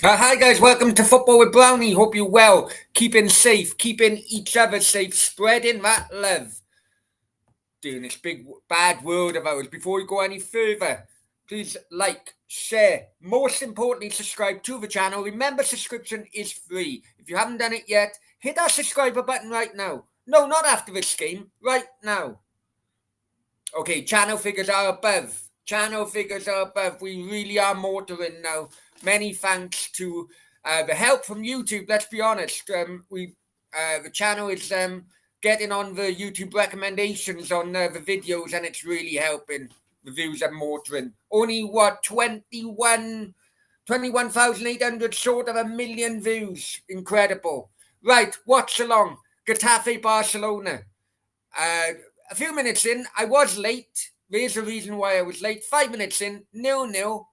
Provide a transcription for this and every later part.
Hi guys, welcome to Football with Brownie. Hope you're well, keeping safe, keeping each other safe, spreading that love during this big bad world of ours. Before we go any further, please like, share, most importantly, subscribe to the channel. Remember, subscription is free. If you haven't done it yet, hit that subscriber button right now. No, not after this game, right now. Okay, channel figures are above. Channel figures are above. We really are motoring now. Many thanks to the help from YouTube. Let's be honest. The channel is getting on the YouTube recommendations on the videos, and it's really helping. The views are motoring. Only what 21,800 short of 1,000,000 views. Incredible. Right, watch along. Getafe Barcelona. Uh, a few minutes in, I was late. There's a reason why I was late. 5 minutes in, 0-0.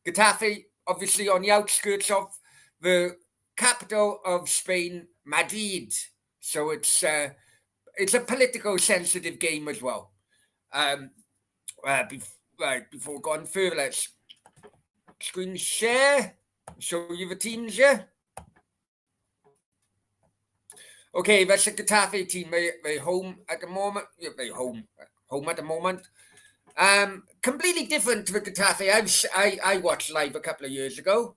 Getafe, obviously on the outskirts of the capital of Spain, Madrid. So it's a political sensitive game as well. Um, right, before going further, let's screen share. Show you the teams here. Okay, that's the Getafe team. They home at the moment. Yeah, they home at the moment. Completely different to the Getafe I watched live a couple of years ago.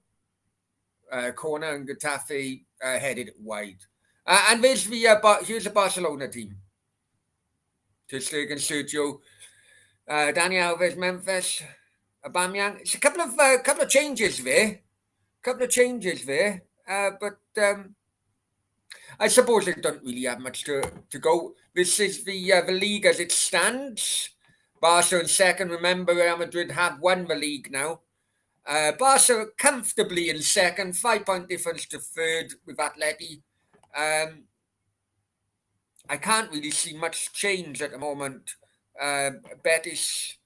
Corner and Getafe headed wide. And there's here's the Barcelona team. Ter Stegen, Sergio, Dani Alves, Memphis, Aubameyang. It's a couple of changes there. But I suppose they don't really have much to go. This is the league as it stands. Barca in second. Remember, Real Madrid have won the league now. Barca comfortably in second, 5 point difference to third with Atleti. I can't really see much change at the moment. Betis,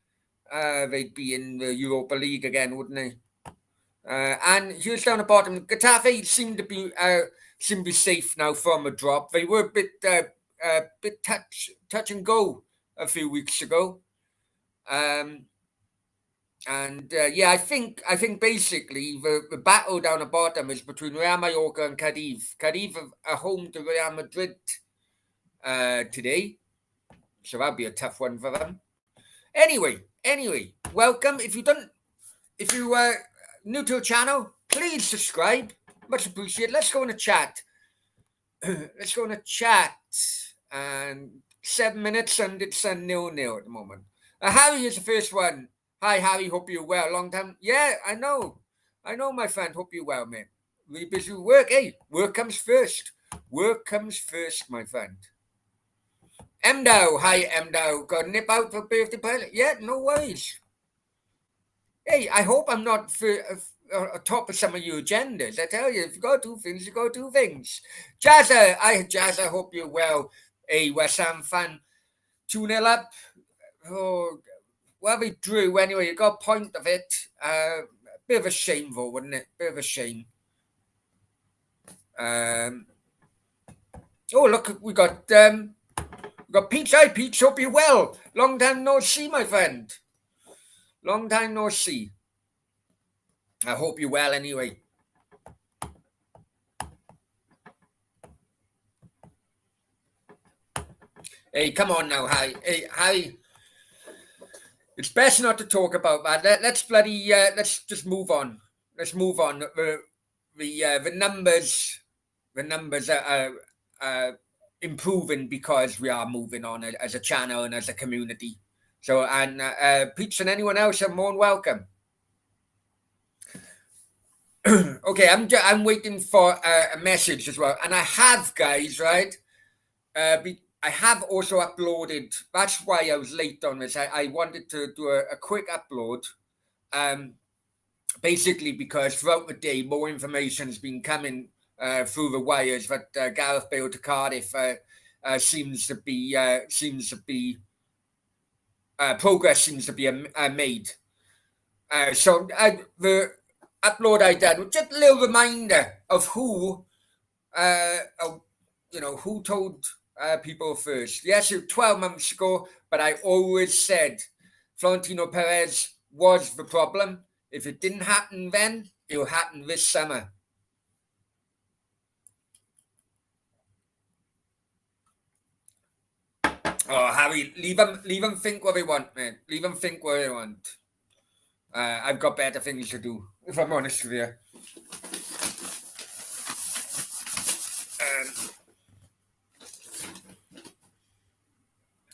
they'd be in the Europa League again, wouldn't they? And here's down the bottom. Getafe seem to be safe now from a drop. They were a bit touch and go a few weeks ago. Yeah, I think basically the battle down the bottom is between Real Mallorca and Cadiz. Cadiz are home to Real Madrid today, so that'll be a tough one for them. Anyway, welcome. If you are new to the channel, please subscribe. Much appreciated. Let's go in the chat. Let's go in the chat. And 7 minutes and it's a 0-0 at the moment. Harry is the first one. Hi, Harry. Hope you're well. Long time. Yeah, I know, my friend. Hope you're well, man. Really busy with work. Hey, work comes first. Work comes first, my friend. Emdo. Hi, Emdo. Got to nip out for birthday party? Yeah, no worries. Hey, I hope I'm not top of some of your agendas. I tell you, if you got to do things, you got to do things. Jazza, hope you're well. Hey, West Ham fan. 2-0 up. Oh, well, we drew anyway. You got a point of it. Bit of a shame, though, wouldn't it? Bit of a shame. Oh, look, we got Peach. Hi, Peach. Hope you're well. Long time no see, my friend. Long time no see. I hope you're well anyway. Hey, come on now, Harry. Hey, Harry. It's best not to talk about that. Let's just move on. Let's move on. The numbers are improving because we are moving on as a channel and as a community. So, and Peach and anyone else are more than welcome. Okay, I'm waiting for a message as well, and I have, guys, right? I have also uploaded. That's why I was late on this. I wanted to do a quick upload, basically because throughout the day more information has been coming through the wires that Gareth Bale to Cardiff seems to be progress seems to be made. So the upload I did was just a little reminder of who told people first. Yes, it was 12 months ago, but I always said Florentino Perez was the problem. If it didn't happen then, it'll happen this summer. Oh, Harry, leave them think what they want, man. Leave them think what they want. I've got better things to do, if I'm honest with you.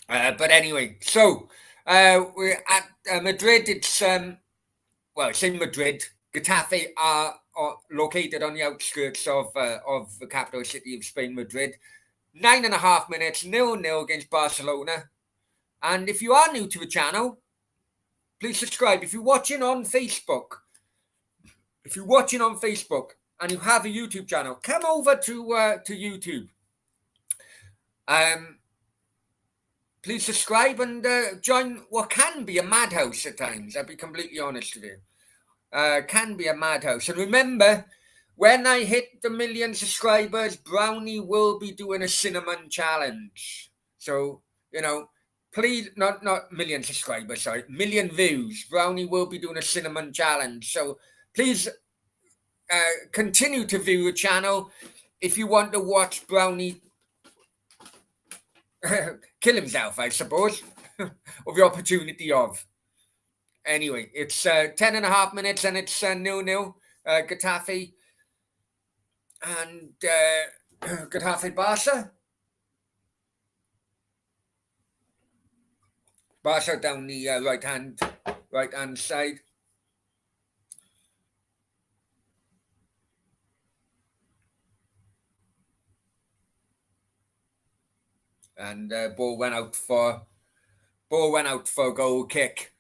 But anyway, so we're at Madrid. It's it's in Madrid. Getafe are located on the outskirts of the capital city of Spain, Madrid. 9.5 minutes, 0-0 against Barcelona. And if you are new to the channel, please subscribe. If you're watching on Facebook, and you have a YouTube channel, come over to YouTube. Please subscribe and join what can be a madhouse at times. I'll be completely honest with you. Can be a madhouse. And remember, when I hit the 1 million subscribers, Brownie will be doing a cinnamon challenge. So, please, not 1 million subscribers, sorry, 1 million views. Brownie will be doing a cinnamon challenge. So please continue to view the channel if you want to watch Brownie kill himself, I suppose, or the opportunity of. Anyway, it's 10.5 minutes and it's 0-0. Getafe and Getafe Barca. Barca down the right hand side. And ball went out for a goal kick.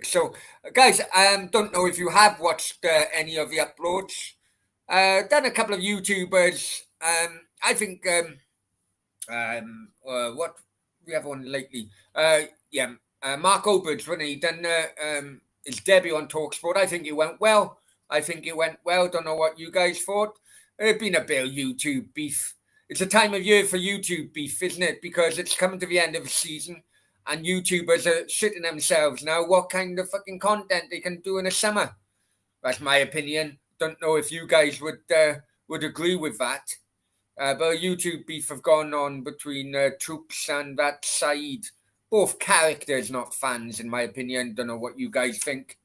So, guys, don't know if you have watched any of the uploads. Done a couple of YouTubers. I think what we have on lately. Mark Obert's when he done his debut on Talksport. I think it went well. Don't know what you guys thought. There's been a bit of YouTube beef. It's a time of year for YouTube beef, isn't it? Because it's coming to the end of the season, and YouTubers are shitting themselves now what kind of fucking content they can do in the summer. That's my opinion. Don't know if you guys would agree with that. But YouTube beef have gone on between Troops and that side. Both characters, not fans, in my opinion. Don't know what you guys think.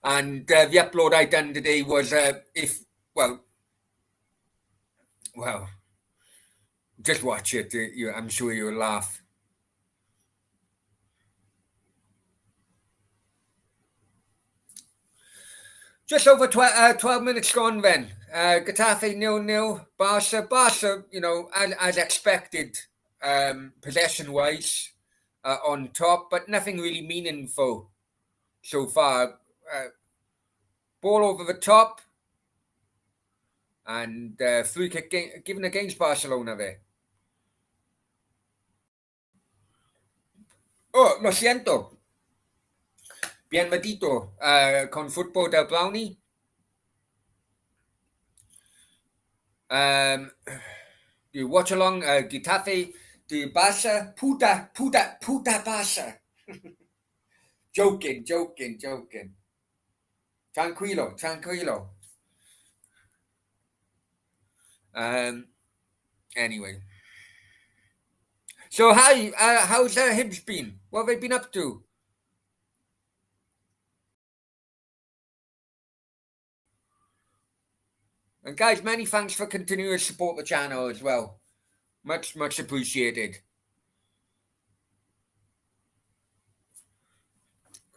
And the upload I done today was just watch it. I'm sure you'll laugh. Just over 12 minutes gone then. Getafe 0-0. Barca, as expected, possession-wise, on top, but nothing really meaningful so far. Ball over the top. And free kick given against Barcelona there. Oh, lo siento. Bien medito con fútbol del Brownie. The watchalong Getafe de Barca. Puta Barca. Joking. Tranquilo. Anyway. So how's Hibs been? What have they been up to? And guys, many thanks for continuing to support the channel as well. Much appreciated.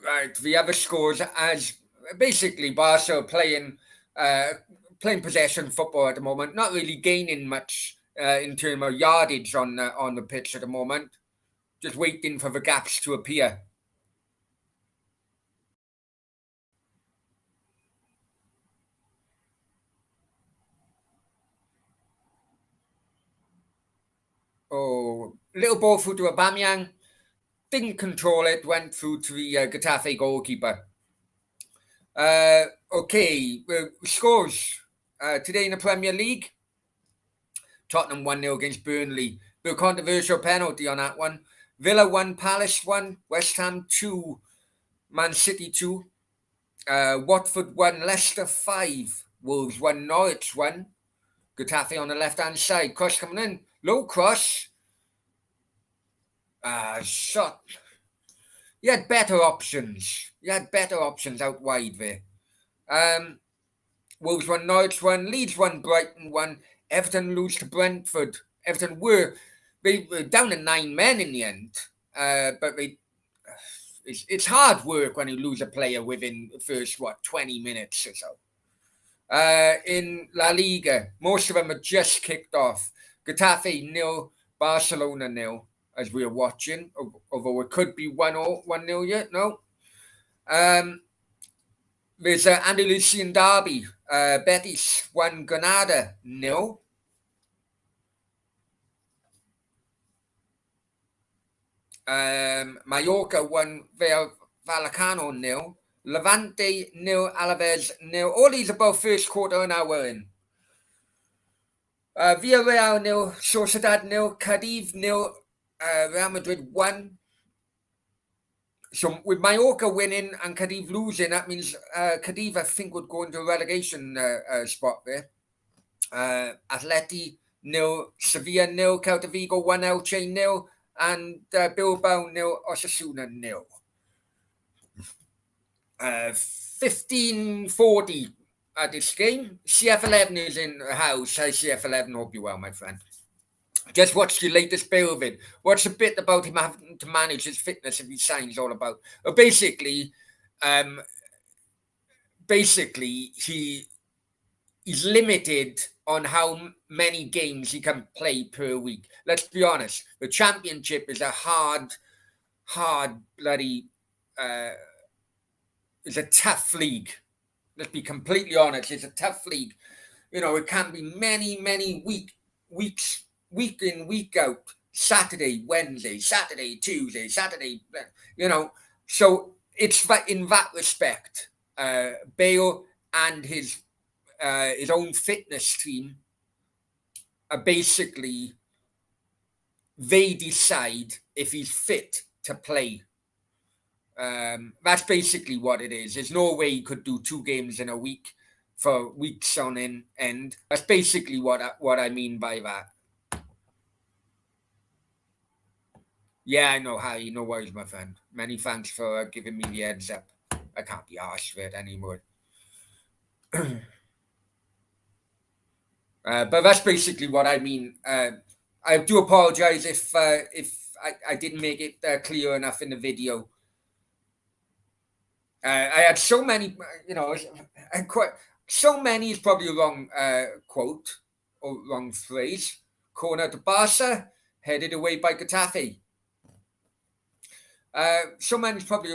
Right, the other scores as basically Barca playing possession football at the moment, not really gaining much in terms of yardage on the pitch at the moment. Just waiting for the gaps to appear. Oh, little ball through to Aubameyang. Didn't control it. Went through to the Getafe goalkeeper. Okay, scores today in the Premier League. Tottenham 1-0 against Burnley. The controversial penalty on that one. Villa 1, Palace 1, West Ham 2, Man City 2, Watford 1, Leicester 5, Wolves 1, Norwich 1, Getafe on the left-hand side. Cross coming in. Low cross. Shot. You had better options. You had better options out wide there. Wolves 1, Norwich 1, Leeds 1, Brighton 1, Everton lose to Brentford. Everton were down to 9 men in the end, but it's hard work when you lose a player within the first 20 minutes or so. In La Liga, most of them are just kicked off. Getafe 0, Barcelona 0, as we're watching, although it could be 1-0 yet. No. There's an Andalusian derby. Betis 1, Granada 0. Mallorca 1, Vallecano 0. Levante 0, Alaves 0. All these about first quarter an hour in. Villarreal 0, Sociedad 0, Cadiz 0, Real Madrid 1. So with Mallorca winning and Cadiz losing, that means Cadiz, I think, would go into a relegation spot there. Atleti 0, Sevilla 0, Celta Vigo 1, Elche 0, and Bilbao 0, Osasuna 0. 15:40 at this game. CF11 is in the house. Hi CF11, hope you're well, my friend. Just watched the latest bill of it. What's a bit about him having to manage his fitness if he signs all about? Basically, he's limited on how many games he can play per week. Let's be honest. The Championship is a hard bloody... it's a tough league. Let's be completely honest. It's a tough league. You know, it can be many weeks, week in, week out. Saturday, Wednesday, Saturday, Tuesday, Saturday. You know, so it's in that respect, Bale and his own fitness team are basically, they decide if he's fit to play. That's basically what it is. There's no way he could do 2 games in a week for weeks on end. That's basically what I mean by that. Yeah, I know, Harry. No worries, my friend. Many thanks for giving me the heads up. I can't be arsed for it anymore. But that's basically what I mean. I do apologize if I didn't make it clear enough in the video. I had so many, so many is probably a wrong quote or wrong phrase. Corner to Barca, headed away by Getafe. So many is probably,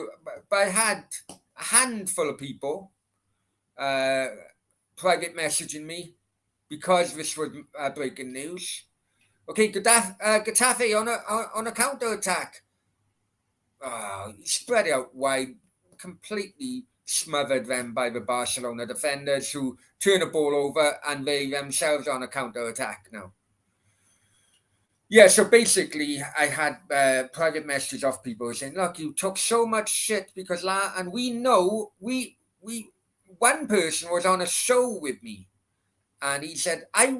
but I had a handful of people private messaging me because this was breaking news. Okay, Getafe on a counter attack. Spread out wide, completely smothered them by the Barcelona defenders who turn the ball over and they themselves on a counter attack now. Yeah, so basically, I had private messages off people saying, "Look, you took so much shit because and we know we one person was on a show with me, and he said, I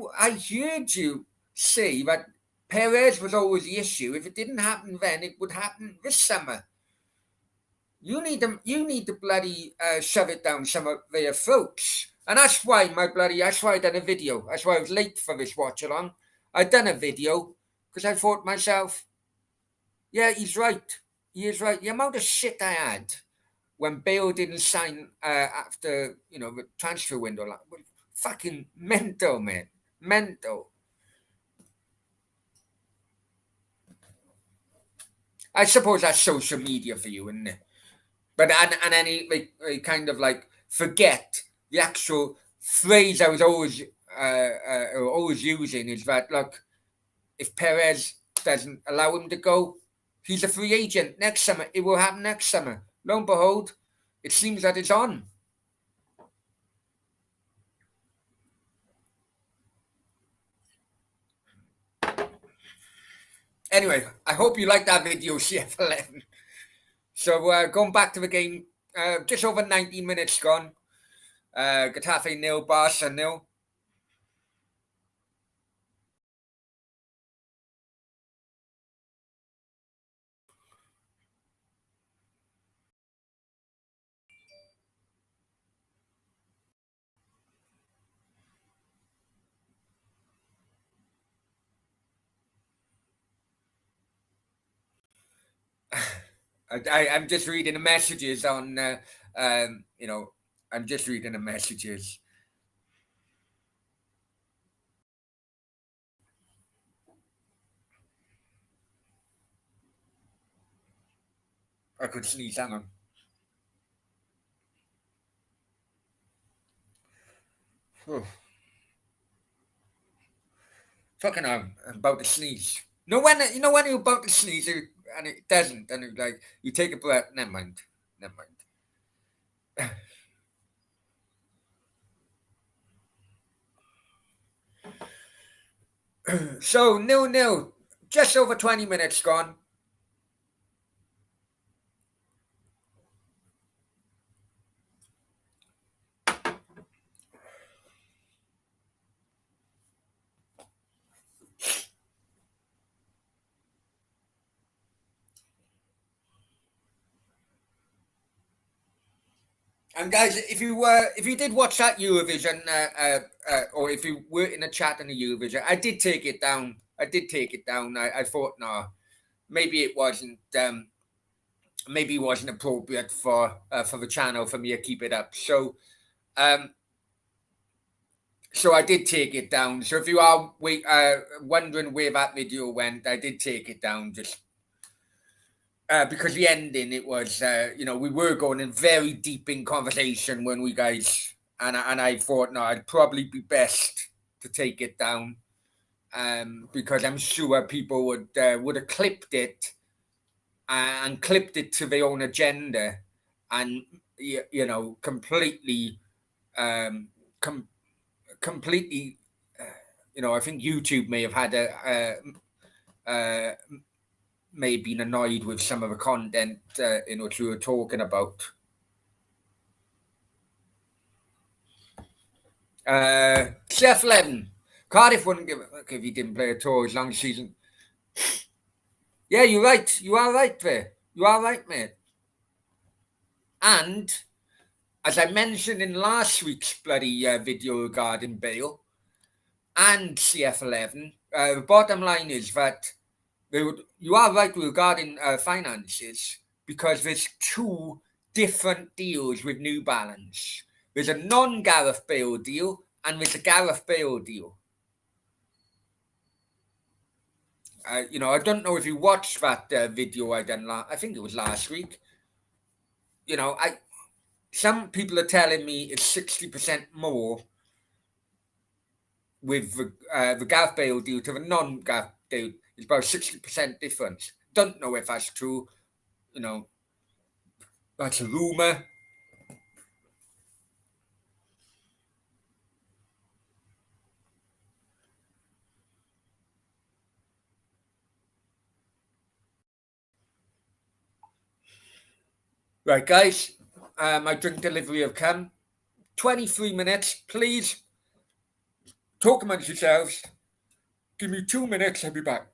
heard you say that Perez was always the issue. If it didn't happen then, it would happen this summer. You need to bloody shove it down some of their throats." And that's why that's why I done a video. That's why I was late for this watch along. I done a video because I thought to myself, yeah, he's right. He is right. The amount of shit I had when Bale didn't sign after the transfer window, like, fucking mental, man, mental. I suppose that's social media for you, isn't it? But and then he kind of like forget the actual phrase I was always using is that, look, if Perez doesn't allow him to go, he's a free agent next summer. It will happen next summer. Lo and behold, it seems that it's on. Anyway, I hope you liked that video, CF11. So going back to the game, just over 90 minutes gone. Getafe nil, Barca nil. I'm just reading the messages on, I'm just reading the messages. I could sneeze, hang on. Oh, fucking hell, I'm about to sneeze. When you're about to sneeze and it doesn't, and it's like you take a breath. Never mind, never mind. So 0-0, just over 20 minutes gone. And guys, if you did watch that Eurovision, or if you were in a chat in the Eurovision, I did take it down. I thought, no, maybe it wasn't. Maybe it wasn't appropriate for the channel for me to keep it up. Um, so I did take it down. So if you are wondering where that video went, I did take it down just because the ending, it was, we were going in very deep in conversation when we guys, and I thought, no, I'd probably be best to take it down, because I'm sure people would have clipped it, and clipped it to their own agenda, and completely, um, com- completely, I think YouTube may have had may have been annoyed with some of the content in which we were talking about. Chef Levin. Cardiff wouldn't give it if he didn't play at all as long as season. Yeah, you're right. You are right there. You are right, mate. And as I mentioned in last week's bloody video regarding Bale and CF11, the bottom line is that you are right regarding finances, because there's two different deals with New Balance. There's a non-Gareth Bale deal and there's a Gareth Bale deal. I don't know if you watched that video I done. I think it was last week. Some people are telling me it's 60% more with the Gareth Bale deal to the non-Gareth deal. It's about 60% difference. Don't know if that's true. You know, that's a rumor. Right, guys. My drink delivery have come. 23 minutes. Please talk amongst yourselves. Give me 2 minutes. I'll be back.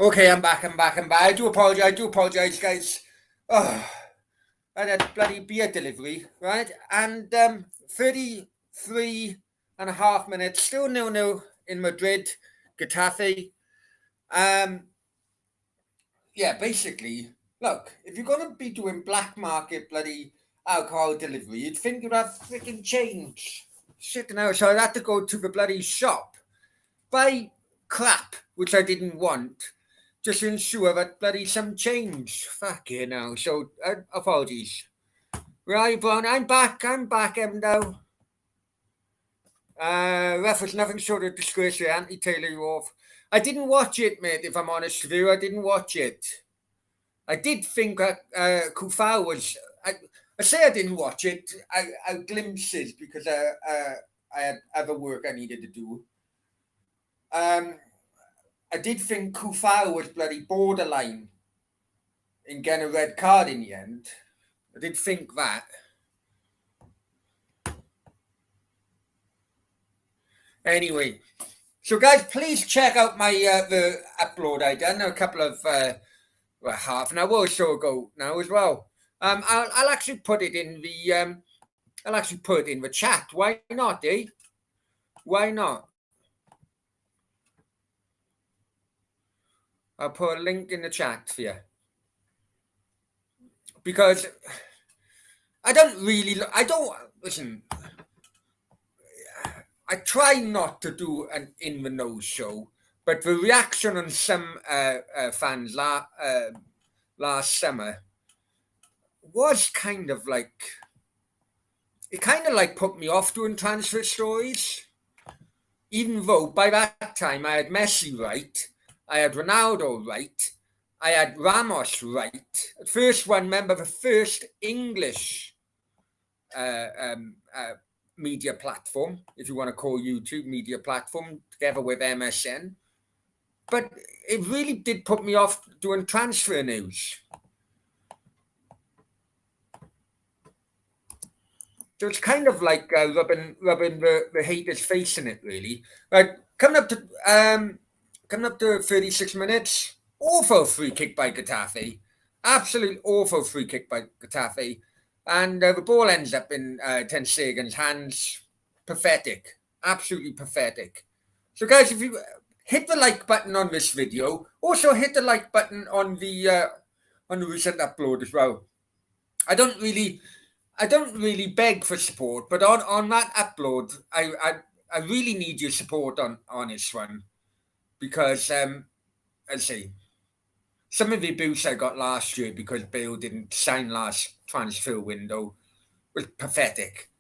Okay, I'm back. I'm back. I'm back. I do apologize. I do apologize, guys. Oh, I had a bloody beer delivery, right? And 33 and a half minutes, still nil-nil in Madrid, Getafe. Um, yeah, basically, look, if you're gonna be doing black market bloody alcohol delivery, you'd think you'd have freaking change. Shit, now, so I had to go to the bloody shop, buy crap which I didn't want, just to ensure that bloody some change. Fuck you now. So apologies. Right, Brown, I'm back. I'm back, now. Ref was nothing short of disgraceful. Anti-Taylor you off. I didn't watch it, mate. If I'm honest with you, I didn't watch it. I did think that Kufau was. I say I didn't watch it. I glimpses because I had other work I needed to do. I did think Kufau was bloody borderline in getting a red card in the end. I did think that. Anyway, so guys, please check out my the upload I done a couple of half an hour or so ago now as well. I'll actually put it in the I'll actually put it in the chat. Why not, eh? Why not? I'll put a link in the chat for you because I don't really. I don't listen. I try not to do an in the nose show, but the reaction on some fans last summer was kind of like it kind of like put me off doing transfer stories. Even though by that time I had Messi right, I had Ronaldo right, I had Ramos right. First one, remember the first English uh, um, uh, media platform, if you want to call YouTube media platform, together with MSN. But it really did put me off doing transfer news. So it's kind of like rubbing the haters' face in it, really. Right, coming up to 36 minutes. Awful free kick by Getafe. Absolute awful free kick by Getafe. And the ball ends up in Ten Sagan's hands. Pathetic. Absolutely pathetic. So, guys, if you hit the like button on this video, also hit the like button on the recent upload as well. I don't really beg for support, but on that upload, I really need your support on this one because I say some of the abuse I got last year because Bale didn't sign last transfer window was pathetic.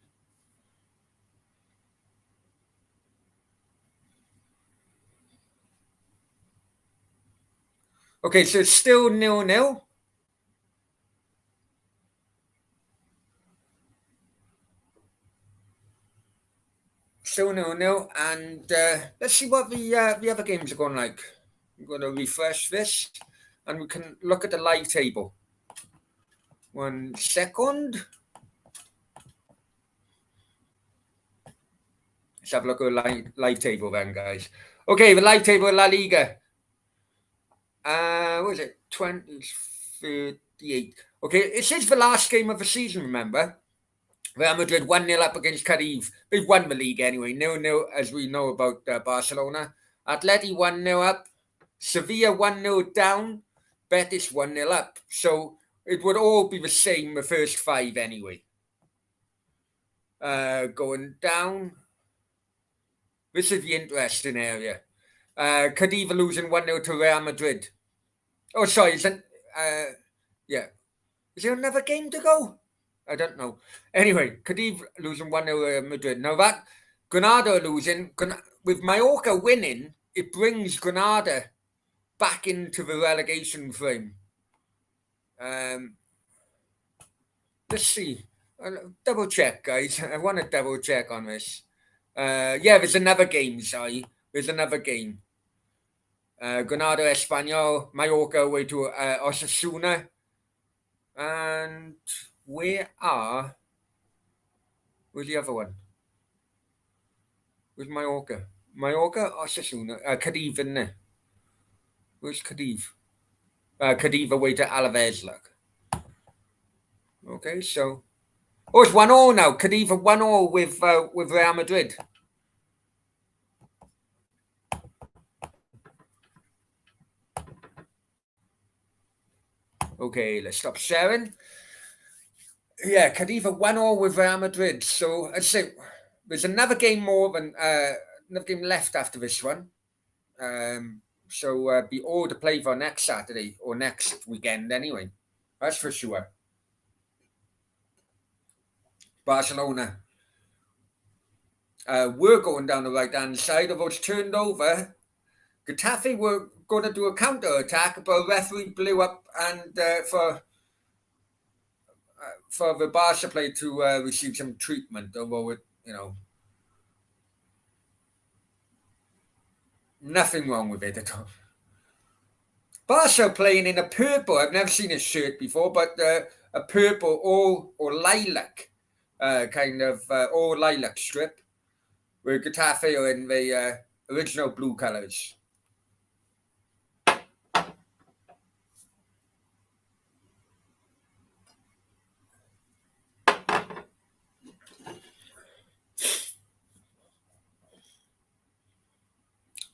Okay, so it's still 0-0. Still 0-0, and let's see what the other games are going like. I'm going to refresh this, and we can look at the live table. 1 second. Let's have a look at the live table then, guys. Okay, the live table of La Liga. What is it? 2038. Okay, it says the last game of the season, remember? Real Madrid 1-0 up against Cadiz. They've won the league anyway. 0-0, as we know about Barcelona. Atleti 1-0 up. Sevilla 1-0 down. Betis 1-0 up. So it would all be the same the first five anyway. Going down. This is the interesting area. Cadiz losing 1-0 to Real Madrid. Oh, sorry. Yeah. Is there another game to go? I don't know. Anyway, Cadiz losing 1-0 Madrid. Now that Granada losing, with Mallorca winning, it brings Granada back into the relegation frame. Let's see. Double check, guys. I want to double check on this. Yeah, there's another game, sorry. There's another game. Granada Espanyol, Mallorca away to Osasuna. And where's the other one? Where's Mallorca? Mallorca, Osasuna, Cadiz, isn't it? Where's Cadiz? Cadiz away to Alaves, look. Okay, so... Oh, it's 1-1 now. Cadiz 1-1 with Real Madrid. Okay, let's stop sharing. Yeah, Cadiz 1-1 with Real Madrid. So I'd say there's another game another game left after this one. So be all to play for next Saturday or next weekend anyway. That's for sure. Barcelona. We're going down the right hand side of us turned over. Getafe were going to do a counter attack, but a referee blew up and for the Barca player to receive some treatment, although nothing wrong with it at all. Barca playing in a purple. I've never seen a shirt before, but a purple or lilac or lilac strip, where Getafe are in the original blue colours.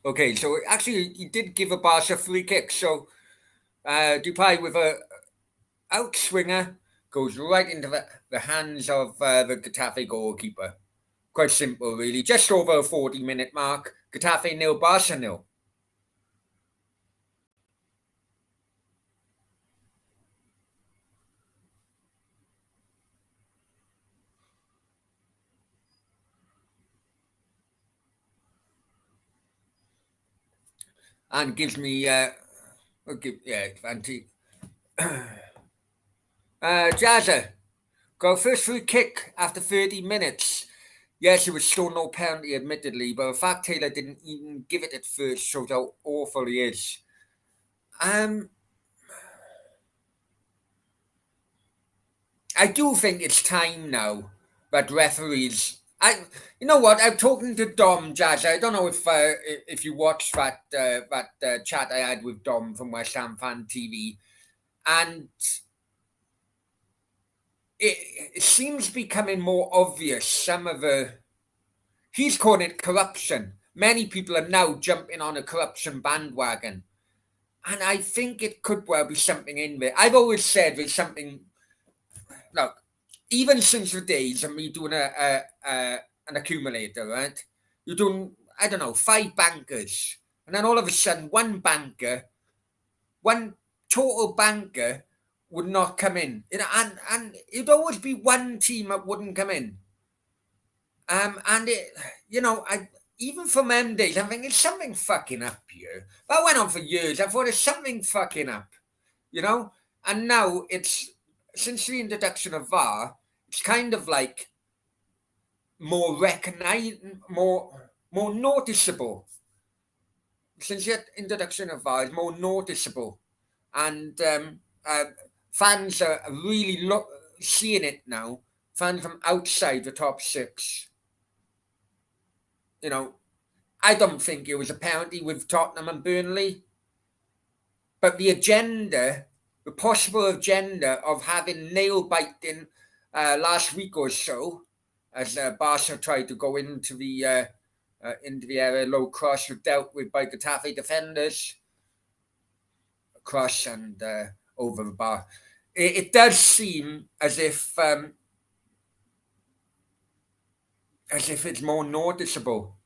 Okay, so actually he did give a Barca free kick. So Dupay with a outswinger goes right into the hands of the Getafe goalkeeper. Quite simple, really. Just over a 40-minute mark. Getafe 0, Barca 0. And gives me, Vanti. Jazza, go first free kick after 30 minutes. Yes, it was still no penalty, admittedly, but the fact Taylor didn't even give it at first shows how awful he is. I do think it's time now that referees. You know what? I'm talking to Dom Jazz. I don't know if you watched that chat I had with Dom from West Ham Fan TV, and it seems becoming more obvious. He's calling it corruption. Many people are now jumping on a corruption bandwagon, and I think it could well be something in there. I've always said there's something. Look, even since the days of me doing an accumulator, right? You're doing, I don't know, 5 bankers. And then all of a sudden, one total banker would not come in. And it'd always be one team that wouldn't come in. And even from them days, I'm thinking, something fucking up here. That went on for years. I thought there's something fucking up, you know? And now since the introduction of VAR, it's kind of like more recognized, more noticeable. Since the introduction of VAR, it's more noticeable, and fans are really seeing it now. Fans from outside the top 6. I don't think it was a penalty with Tottenham and Burnley, but the possible agenda of having nail biting last week or so, as Barca tried to go into the area, low cross was dealt with by Getafe defenders, cross and over the bar. It does seem as if it's more noticeable,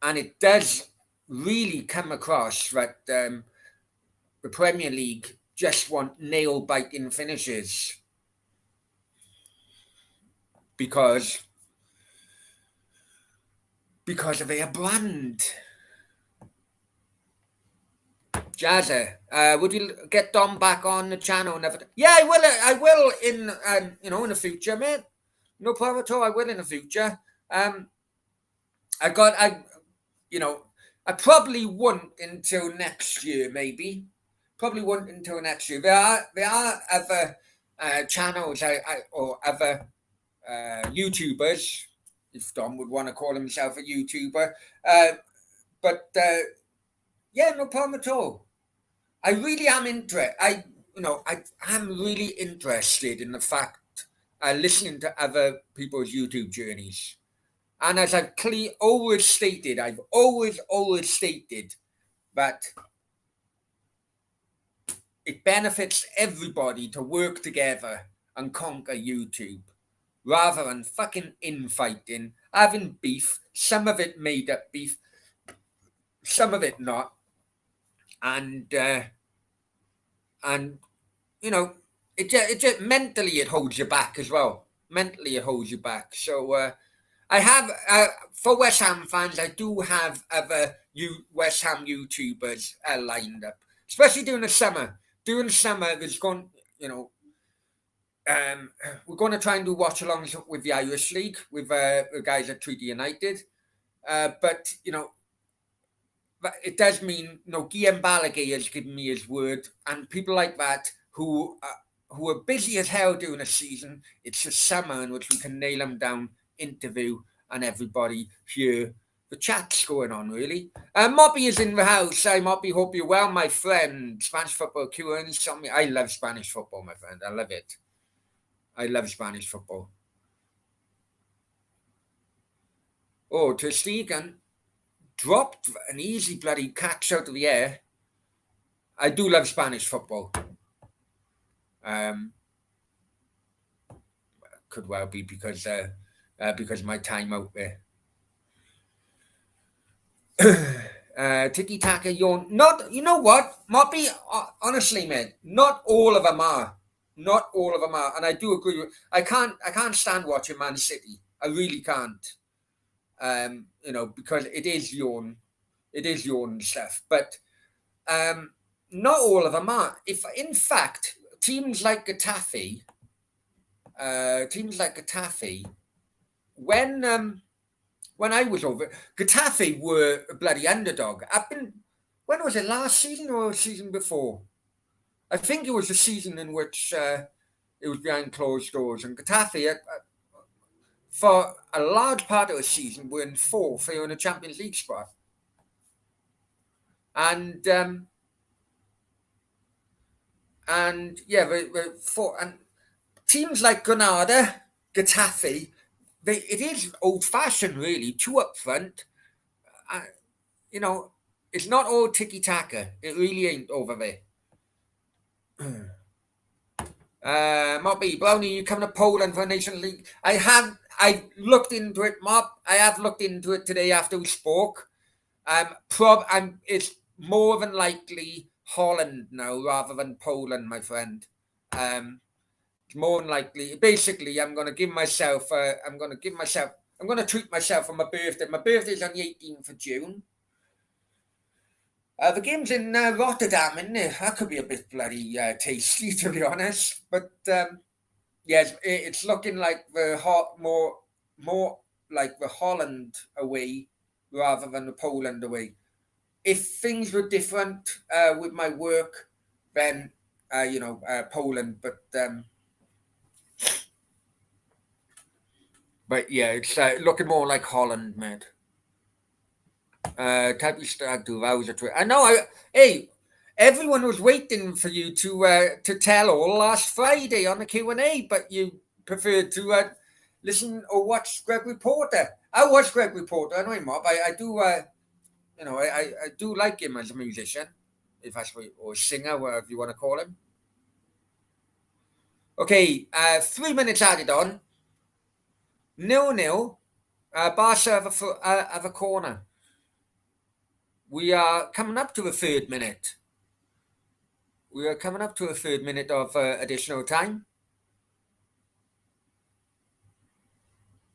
and it does really come across that the Premier League just want nail-biting finishes because of their brand. Jazza, would you get Dom back on the channel? Yeah, I will in the future, mate. No problem at all. I will in the future. I probably won't until next year, maybe. Probably won't until next year. There are other channels or other YouTubers, if Dom would want to call himself a YouTuber. But yeah, no problem at all. I really am interested. I'm really interested in the fact listening to other people's YouTube journeys. And as I've always stated, I've always stated that it benefits everybody to work together and conquer YouTube rather than fucking infighting, having beef, some of it made up beef, some of it not. And you know, it just mentally it holds you back as well. Mentally it holds you back. So I have for West Ham fans, I do have other West Ham YouTubers lined up, especially during the summer. During the summer, there's going, you know, we're going to try and do watch-alongs with the Irish League with the guys at Treaty United. But you know, it does mean, you know, Guillaume Balaguer has given me his word, and people like that who are busy as hell during the season. It's the summer in which we can nail them down, interview, and everybody hear the chat's going on, really. Moppy is in the house. Hi, Moppy. Hope you're well, my friend. Spanish football, Q&A. I love Spanish football, my friend. I love it. I love Spanish football. Oh, Ter Stegen dropped an easy bloody catch out of the air. I do love Spanish football. Could well be because of my time out there. Tiki Taka yawn. Not, you know what, Moppy? Honestly, man, not all of them are. Not all of them are, and I do agree with. I can't stand watching Man City. I really can't. You know, because it is yawn stuff. But not all of them are. If in fact teams like Getafe, when I was over, Getafe were a bloody underdog. When was it, last season or the season before? I think it was the season in which it was behind closed doors. And Getafe, for a large part of the season, were in fourth. They were in a Champions League spot. And yeah, and teams like Granada, Getafe, it is old-fashioned, really, two up front. You know, it's not all tiki-taka. It really ain't over there. Moppy, Brownie, you coming to Poland for Nations League? I looked into it, Mop. I have looked into it today after we spoke. It's more than likely Holland now rather than Poland, my friend. It's more than likely. Basically, I'm going to treat myself for my birthday. My birthday is on the 18th of June. The game's in Rotterdam, isn't it? That could be a bit bloody tasty, to be honest. But yes, it's looking like more like the Holland away rather than the Poland away. If things were different with my work, then Poland. But yeah, it's looking more like Holland, mate. Type of start to I know. Hey, everyone was waiting for you to tell all last Friday on the Q&A, but you preferred to listen or watch Greg Reporter. I watch Greg Reporter. I know him up. I do. I do like him as a musician, if that's what, or singer, whatever you want to call him. Okay, 3 minutes added on. 0-0. Barca have a corner. We are coming up to a third minute. We are coming up to a third minute of additional time.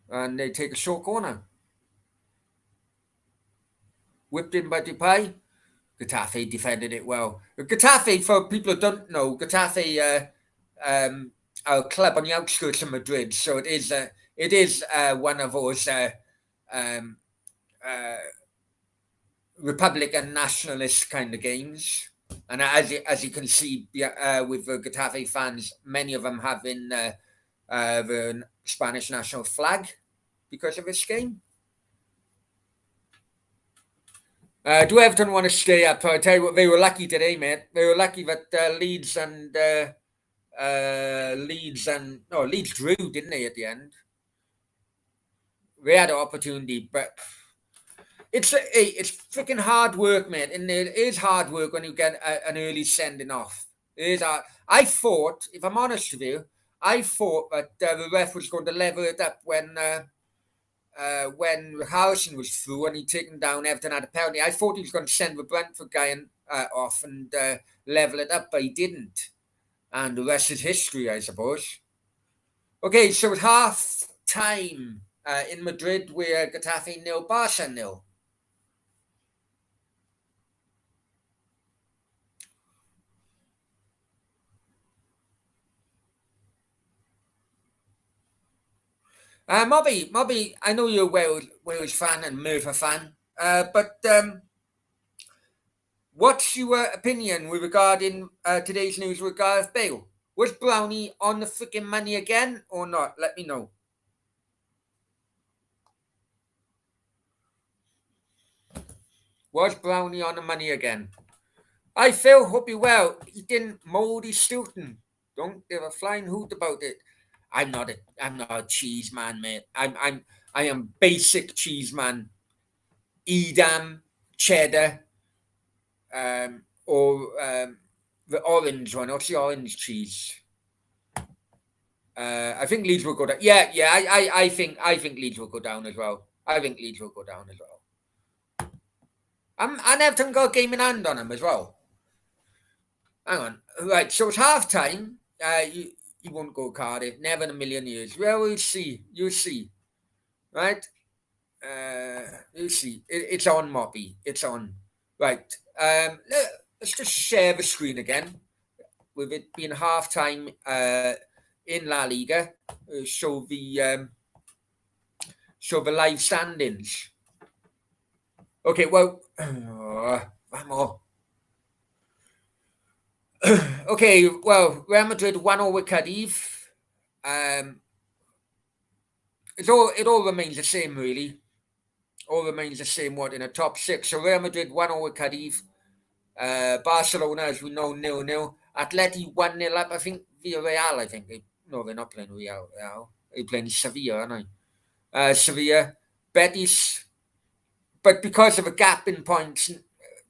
And they take a short corner. Whipped in by Depay. Getafe defended it well. Getafe, for people who don't know, Getafe are a club on the outskirts of Madrid. So it is one of those Republican nationalist kind of games. And as you can see with the Getafe fans, many of them have in the Spanish national flag because of this game. Do Everton want to stay up? I tell you what, they were lucky today, mate. They were lucky that Leeds drew, didn't they? At the end, they had an opportunity, but it's freaking hard work, mate. And it is hard work when you get an early sending off. It is hard. I thought, if I'm honest with you, I thought that the ref was going to level it up when Harrison was through and he'd taken down Everton had a penalty. I thought he was going to send the Brentford guy off and level it up, but he didn't. And the rest is history, I suppose. Okay, so at half time in Madrid, we're Getafe 0, Barca 0. Mobby, I know you're a Wales fan and Merthyr fan, but what's your opinion regarding today's news with Gareth Bale? Was Brownie on the freaking money again or not? Let me know. Was Brownie on the money again? I Phil, hope you well. He didn't mouldy Stilton. Don't give a flying hoot about it. I'm not a cheese man, mate. I am basic cheese man. Edam, cheddar, or the orange one. What's the orange cheese? I think Leeds will go down. Yeah. I think Leeds will go down as well. I think Leeds will go down as well. And Everton got a game in hand on him as well. Hang on. Right, so it's half time. You won't go Cardiff. Never in a million years. Well, we'll see. You'll see. Right? You'll see. It's on, Moppy. It's on. Right. Let's just share the screen again. With it being half time in La Liga. Show the live standings. Okay, well, one more. Okay, well, Real Madrid 1-0 with Cadiz. It all remains the same, really. All remains the same, what, in the top six. So Real Madrid 1-0 with Cadiz. Barcelona, as we know, 0-0. Atleti 1-0 up, I think, Villarreal, I think. No, they're not playing Real. They're playing Sevilla, aren't they? Sevilla. Betis. But because of a gap in points,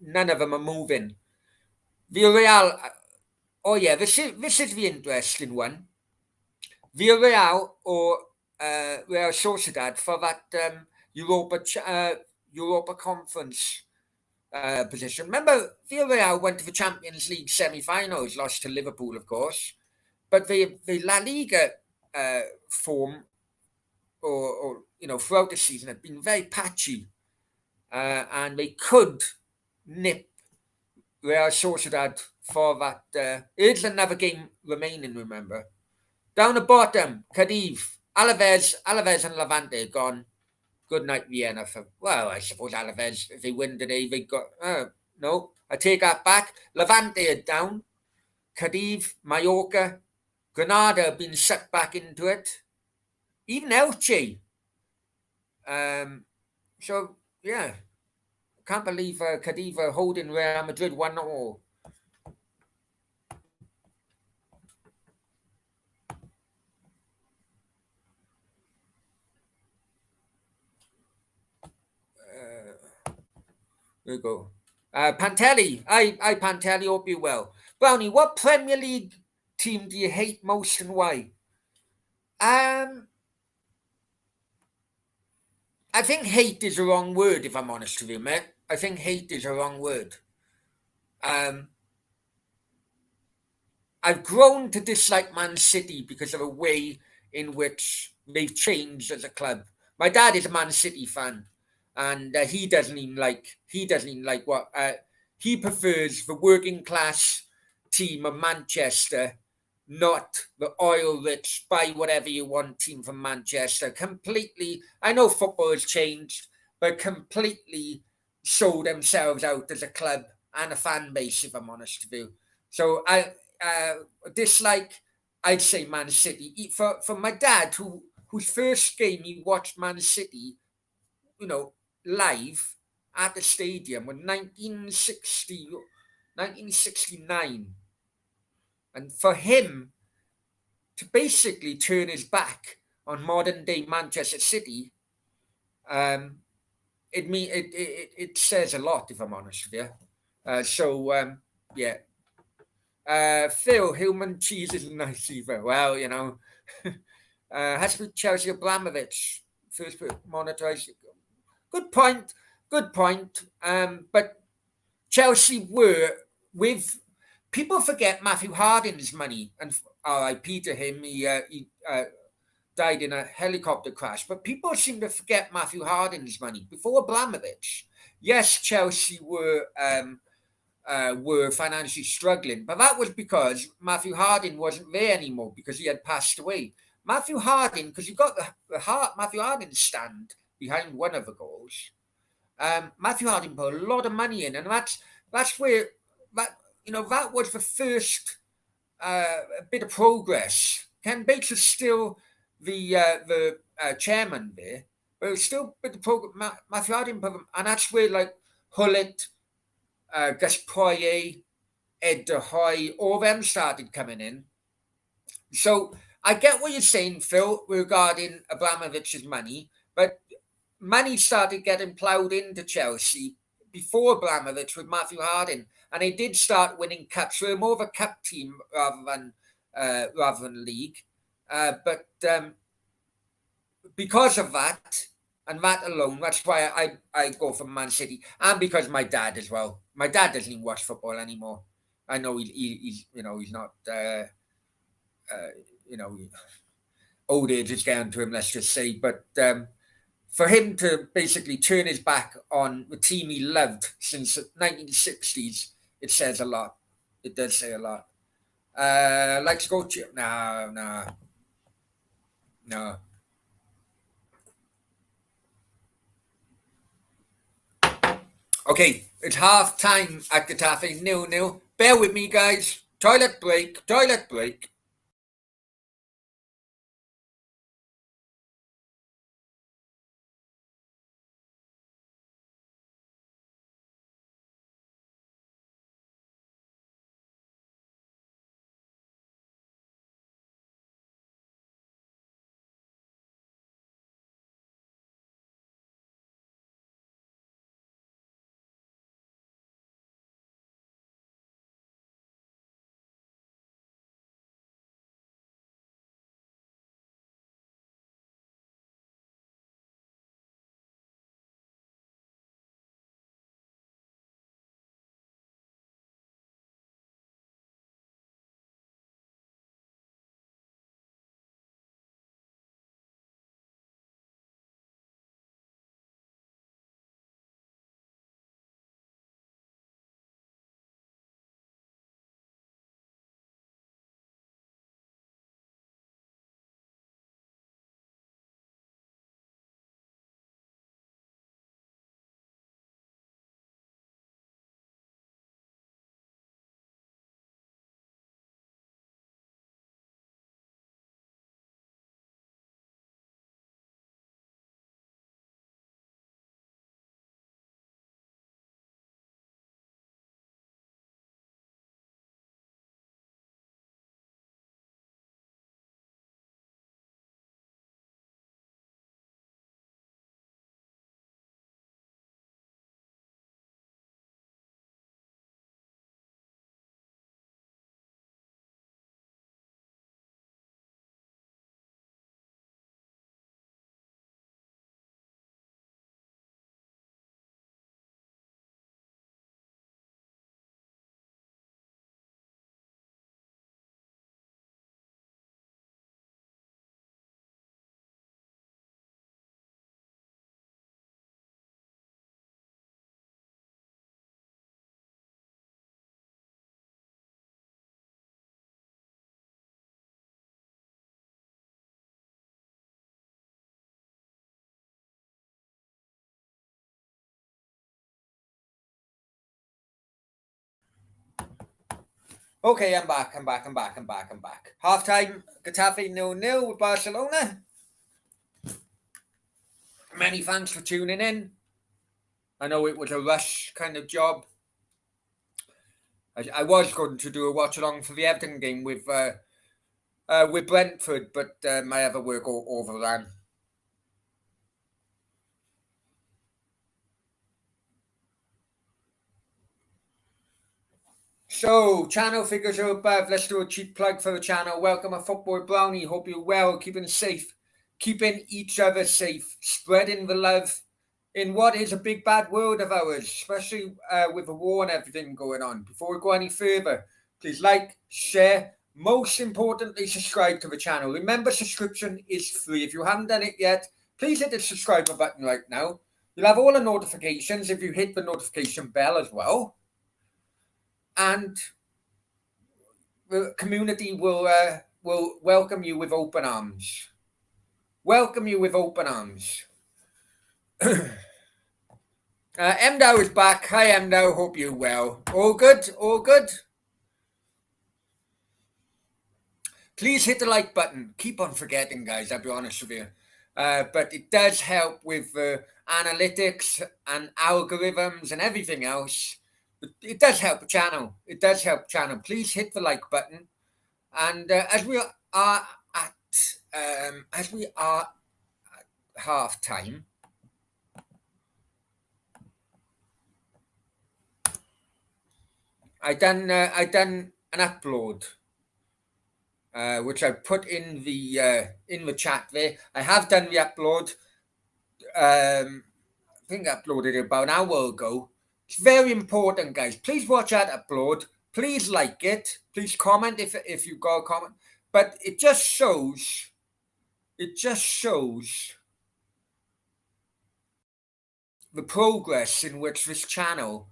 none of them are moving. Villarreal, oh yeah, this is the interesting one. Villarreal or Real Sociedad for that Europa Conference position. Remember, Villarreal went to the Champions League semi-finals, lost to Liverpool, of course, but the La Liga form, or throughout the season, had been very patchy, and they could nip Real Sociedad for that. It's another game remaining. Remember, down the bottom, Cadiz, Alaves and Levante gone. Good night, Vienna. Well, I suppose Alaves, if they win today, they got. No, I take that back. Levante are down. Cadiz, Mallorca, Granada have been sucked back into it. Even Elche. So, yeah. Can't believe Cadiz are holding Real Madrid 1-0. There you go. Pantelli. I Pantelli, hope you well. Brownie, what Premier League team do you hate most and why? I think hate is the wrong word, if I'm honest with you, mate. I think hate is the wrong word. I've grown to dislike Man City because of the way in which they've changed as a club. My dad is a Man City fan, and he doesn't even like what he prefers the working class team of Manchester, not the oil rich buy whatever you want team from Manchester. Completely, I know football has changed, but completely sold themselves out as a club and a fan base, if I'm honest with you. So I dislike, I'd say Man City. For my dad, whose first game he watched Man City, live, at the stadium was 1969. And for him to basically turn his back on modern day Manchester City, it says a lot, if I'm honest with you. Yeah. Phil, human cheese is nice either. Well, has to be Chelsea Abramovich first monetized. Good point. Good point. But Chelsea were with people forget Matthew Harding's money, and R.I.P. to him. He died in a helicopter crash. But people seem to forget Matthew Harding's money before Abramovich. Yes, Chelsea were financially struggling, but that was because Matthew Harding wasn't there anymore because he had passed away. Matthew Harding, because you got the Matthew Harding stand behind one of the goals. Matthew Harding put a lot of money in, and that's where that was the first bit of progress. Ken Bates was still the chairman there, but it was still a bit of progress. Matthew Harding put, and that's where like Hullet, Gus Poirier, Ed De Hoy, all them started coming in. So I get what you're saying, Phil, regarding Abramovich's money, but money started getting ploughed into Chelsea before Abramovich with Matthew Harding, and they did start winning cups. So they're more of a cup team rather than league. But because of that, and that alone, that's why I go for Man City, and because my dad as well. My dad doesn't even watch football anymore. I know he's not old age is getting to him. Let's just say, but for him to basically turn his back on the team he loved since the 1960s, it says a lot. It does say a lot. Let's go to no. Okay, it's half time at Getafe, 0-0. Bear with me, guys. Toilet break. Okay, I'm back. Half time, Getafe 0-0 with Barcelona. Many thanks for tuning in. I know it was a rush kind of job. I was going to do a watch along for the Everton game with Brentford, but my other work overran. So, channel figures are above. Let's do a cheap plug for the channel. Welcome a football Brownie. Hope you're well, keeping safe, keeping each other safe, spreading the love in what is a big bad world of ours, especially with the war and everything going on. Before we go any further, please like, share, most importantly, subscribe to the channel. Remember, subscription is free. If you haven't done it yet, please hit the subscribe button right now. You'll have all the notifications if you hit the notification bell as well. And the community will welcome you with open arms. Welcome you with open arms. Mdow is back. Hi, Mdow. Hope you're well. All good? All good? Please hit the like button. Keep on forgetting, guys. I'll be honest with you. But it does help with analytics and algorithms and everything else. But it does help the channel. It does help the channel. Please hit the like button. And as we are at half time, I done an upload, which I put in the chat there. I have done the upload. I think I uploaded it about an hour ago. It's very important, guys. Please watch that upload. Please like it. Please comment if you got a comment. But it just shows the progress in which this channel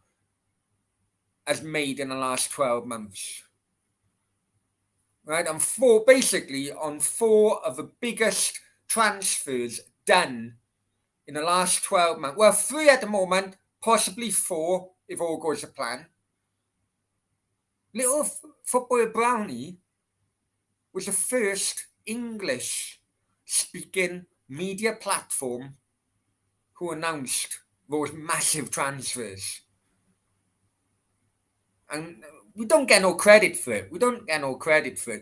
has made in the last 12 months. Right, on four of the biggest transfers done in the last 12 months. Well, 3 at the moment, possibly 4 if all goes to plan. Little Football Brownie was the first English speaking media platform who announced those massive transfers. And we don't get no credit for it.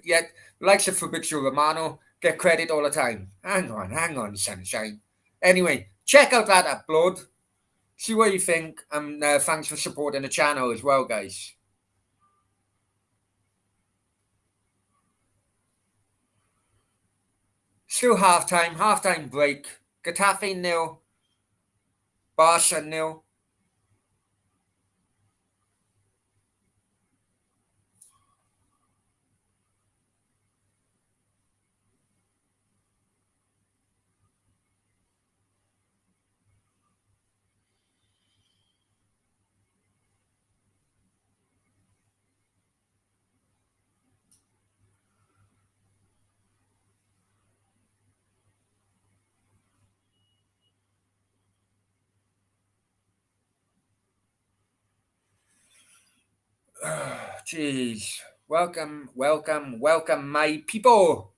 Yet, the likes of Fabrizio Romano get credit all the time. Hang on, sunshine. Anyway, check out that upload. See what you think. And thanks for supporting the channel as well, guys. Still halftime break. Getafe 0, Barca 0. Jeez. Welcome, my people.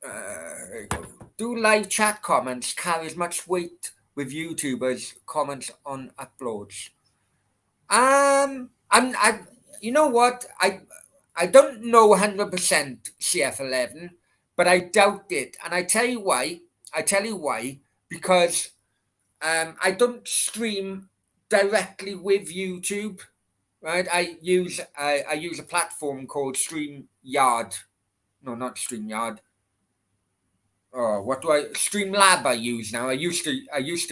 There you go. Do live chat comments carry as much weight with YouTubers comments on uploads? You know what? I don't know 100% CF11, but I doubt it, and I tell you why. Because I don't stream directly with YouTube, right? I use a platform called StreamYard. No, not StreamYard. Oh, what do I Streamlab I use now? I used to use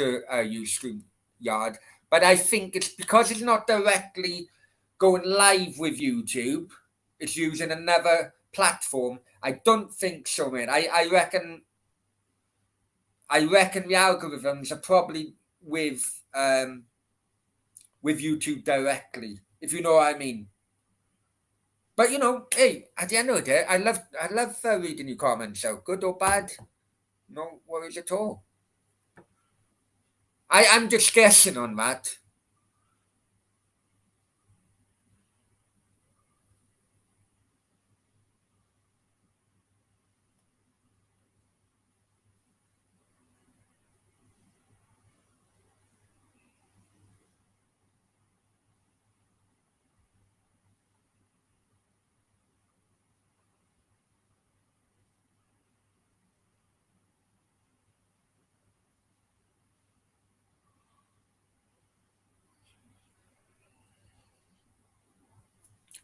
StreamYard, but I think it's because it's not directly going live with YouTube. It's using another platform. I don't think so, man. I reckon the algorithms are probably with YouTube directly, if you know what I mean. But hey, at the end of the day, I love reading your comments. So good or bad, no worries at all. I'm just guessing on that.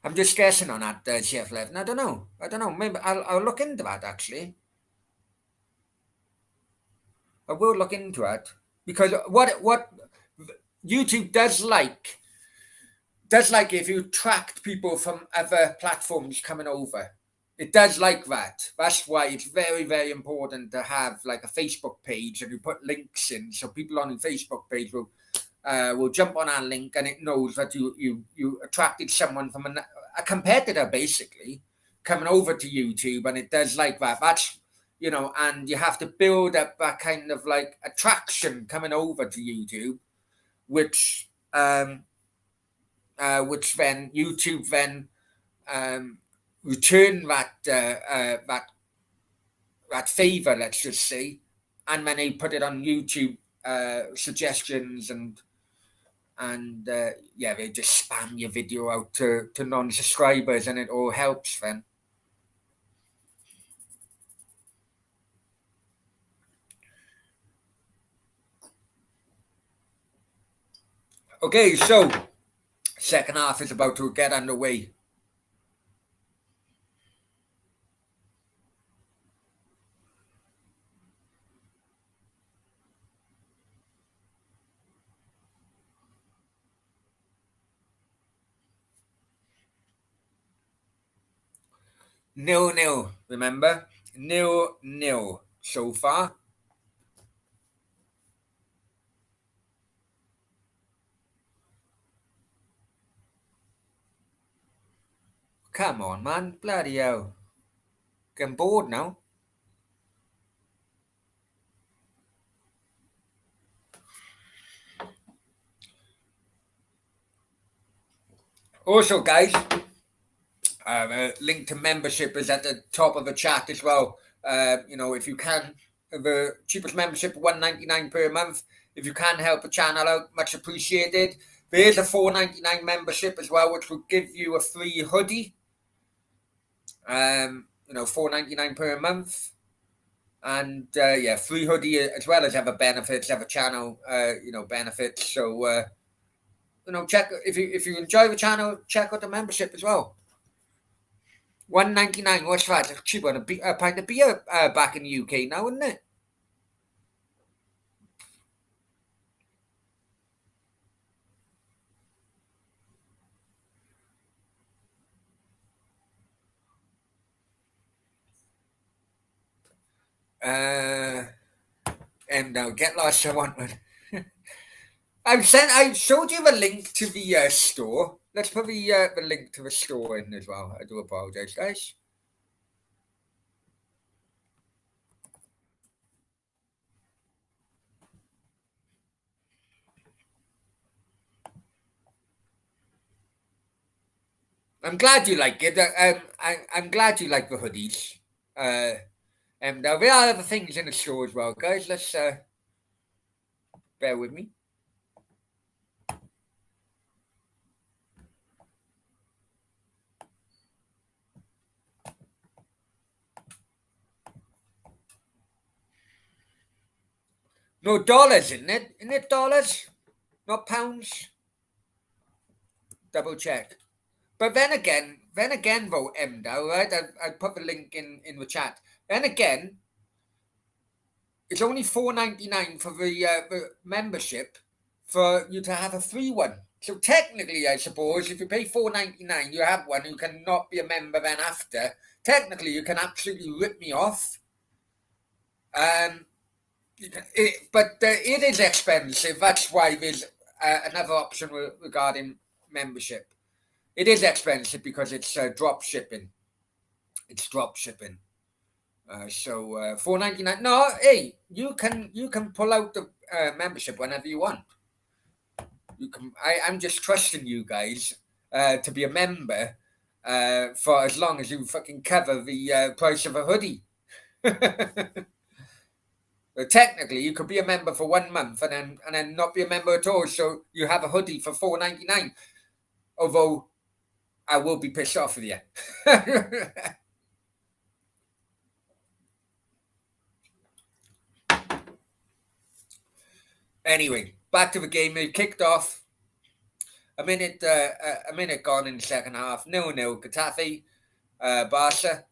I'm just guessing on that, Chef Levin. I don't know. I don't know. Maybe I'll look into that actually. I will look into it because what YouTube does like if you tracked people from other platforms coming over. It does like that. That's why it's very, very important to have like a Facebook page and you put links in so people on the Facebook page will jump on our link and it knows that you attracted someone from a competitor basically coming over to YouTube, and it does like that. That's and you have to build up that kind of like attraction coming over to YouTube, which then YouTube then um, return that favor, let's just say, and then they put it on YouTube suggestions and yeah, they just spam your video out to non-subscribers, and it all helps then. Okay, so second half is about to get underway. Nil, remember? Nil so far. Come on, man. Bloody hell. Getting bored now. Also, guys, link to membership is at the top of the chat as well. If you can, the cheapest membership, $1.99 per month. If you can help the channel out, much appreciated. There is a $4.99 membership as well, which will give you a free hoodie. $4.99 per month. And yeah, free hoodie as well as other benefits, other channel, benefits. So, check if you enjoy the channel, check out the membership as well. $1.99. What's that? It's cheaper than a pint of beer back in the UK now, isn't it? And now get lost. I want one. I showed you the link to the store. Let's put the link to the store in as well. I do apologize, guys. I'm glad you like it. I'm glad you like the hoodies. And there are other things in the store as well, guys. Let's bear with me. No dollars, isn't it? Isn't it dollars? Not pounds? Double check. But then again, though, Emda, right? I put the link in the chat. Then again, it's only $4.99 for the membership for you to have a free one. So technically, I suppose, if you pay $4.99, you have one. You cannot be a member then after. Technically, you can absolutely rip me off. But it is expensive. That's why there's another option regarding membership. It is expensive because it's drop shipping. It's drop shipping. So $4.99. No, hey, you can pull out the membership whenever you want. You can. I'm just trusting you guys to be a member for as long as you fucking cover the price of a hoodie. Technically, you could be a member for 1 month and then not be a member at all. So you have a hoodie for $4.99. Although I will be pissed off with you. Anyway, back to the game. It kicked off. A minute gone in the second half. 0-0. Getafe, Barca.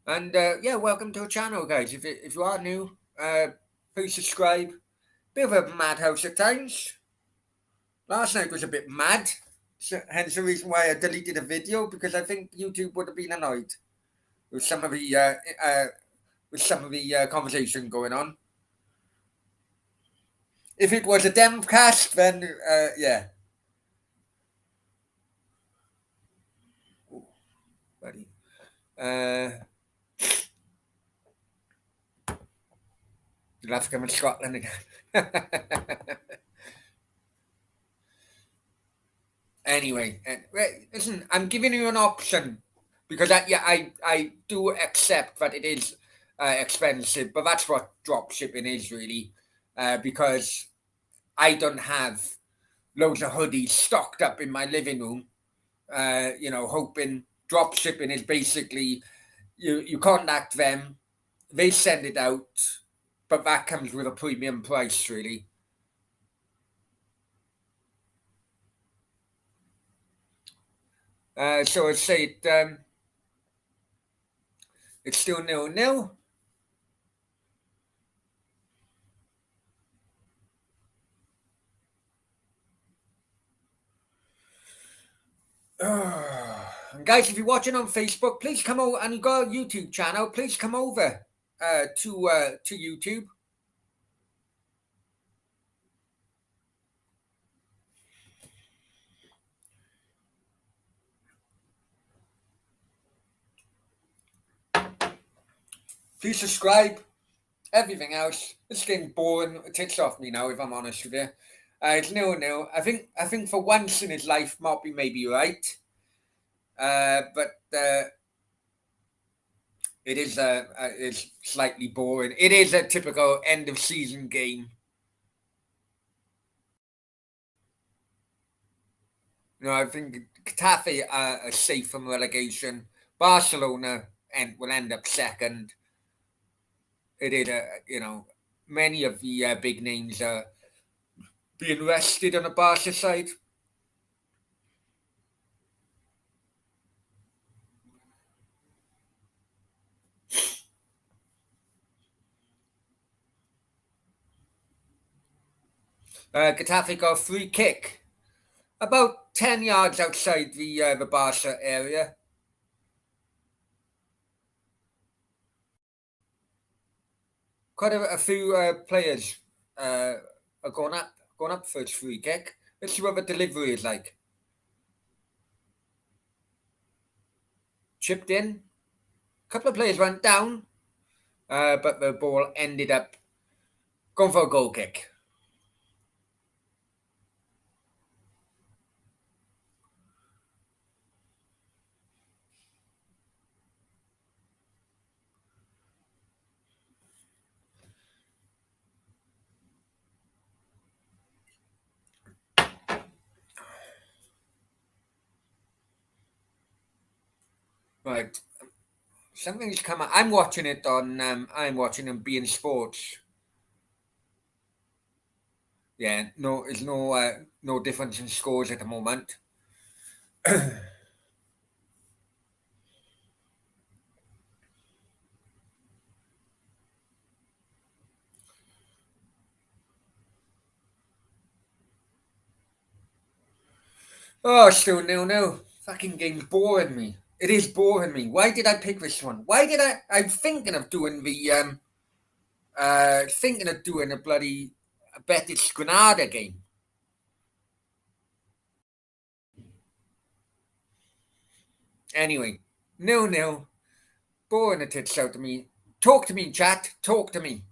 And yeah, welcome to our channel, guys. If you are new, please subscribe. Bit of a madhouse at times. Last night was a bit mad, so, hence the reason why I deleted a video, because I think YouTube would have been annoyed with some of the conversation going on. If it was a Demcast, then yeah. Ooh, buddy. You'll have to come in Scotland again. Anyway, listen, I'm giving you an option because I do accept that it is expensive, but that's what drop shipping is really, because I don't have loads of hoodies stocked up in my living room. Hoping drop shipping is basically you contact them, they send it out, but that comes with a premium price really. So I'd say it's still 0-0. And guys, if you're watching on Facebook, please come over, and you've got a YouTube channel, please come over to YouTube. Please subscribe. Everything else, it's getting boring. It takes off me now, if I'm honest with you. It's 0-0. I think for once in his life, Moppy may be right. But it is it's slightly boring. It is a typical end of season game. I think Getafe are safe from relegation. Barcelona will end up second. It is many of the big names are being rested on the Barca side. Getafe got a free kick about 10 yards outside the Barca area. Quite a few players are going up for its free kick. Let's see what the delivery is like. Chipped in. A couple of players went down, but the ball ended up going for a goal kick. Right. Something's come out. I'm watching it on beIN Sports. Yeah, there's no difference in scores at the moment. Oh, still 0-0. Fucking game's boring me. It is boring me. Why did I pick this one? Why did I? I'm thinking of doing the a bloody Betis Granada game. Anyway, 0-0. Boring the tits out of me. Talk to me, chat. Talk to me.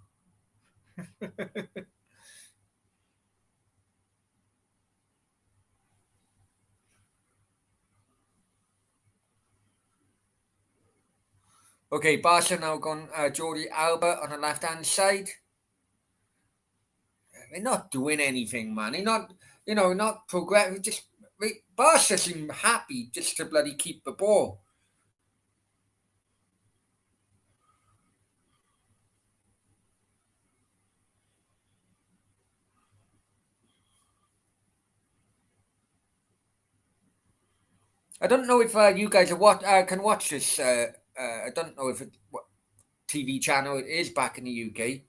Okay, Barca now gone Jordi Alba on the left-hand side. They're not doing anything, man. They're not, not progressing. Barca seem happy just to bloody keep the ball. I don't know if you guys can watch this. I don't know if what TV channel it is back in the UK.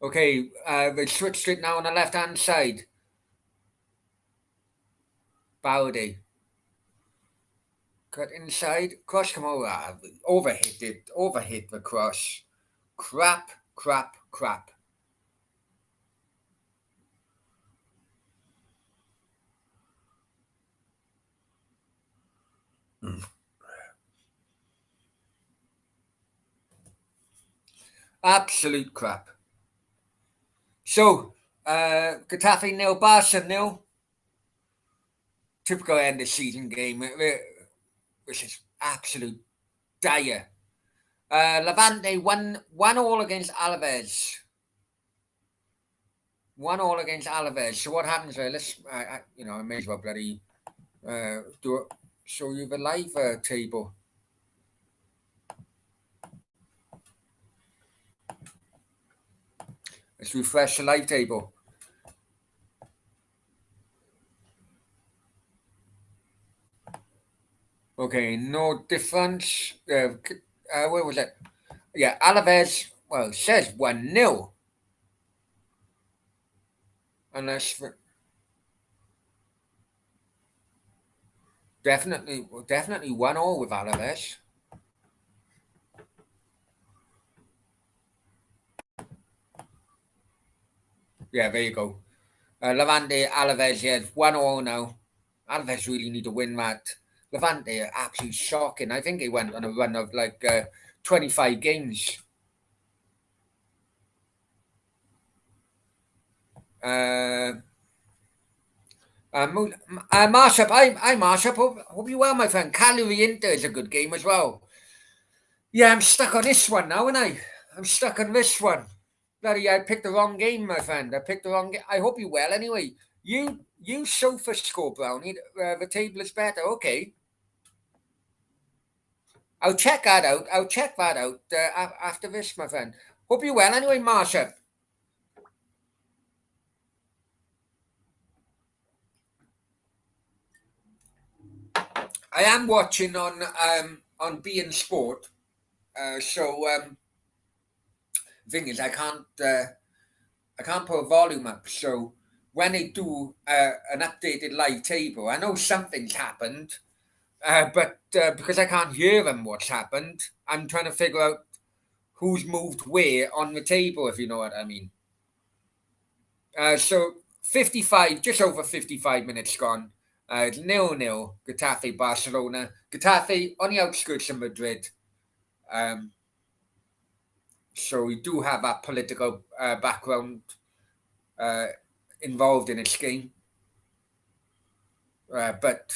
Okay, they switched it now on the left-hand side. Bowdy. Cut inside. Cross come over. Overhit it. Overhit the cross. Crap, crap, crap. Absolute crap. So, Getafe 0, Barca 0. Typical end of season game, which is absolute dire. Levante 1-1 against Alaves. 1-1 against Alaves. So what happens there? I may as well bloody show you the live table. Let's refresh the live table. Okay, no difference. Where was it? Yeah, Alaves. Well, it says 1-0. Unless definitely 1-0 with Alaves. Yeah, there you go. Levante, Alaves, yeah, 1-0 now. Alaves really need to win that. Levante are absolutely shocking. I think they went on a run of like 25 games. Marshall, I'm Marshall. Hope you well, my friend. Cagliari Inter is a good game as well. Yeah, I'm stuck on this one now, and I'm stuck on this one. Bloody, I picked the wrong game, my friend. I picked the wrong game. I hope you well. Anyway, you sofa score, Brownie. The table is better. Okay, I'll check that out. I'll check that out after this, my friend. Hope you well. Anyway, Marshall. I am watching on beIN Sport. Thing is, I can't put a volume up. So when they do an updated live table, I know something's happened, but because I can't hear them, what's happened, I'm trying to figure out who's moved where on the table, if you know what I mean. So 55, just over 55 minutes gone. It's 0-0, Getafe, Barcelona. Getafe on the outskirts of Madrid. Um, so we do have that political background uh, involved in its game. But,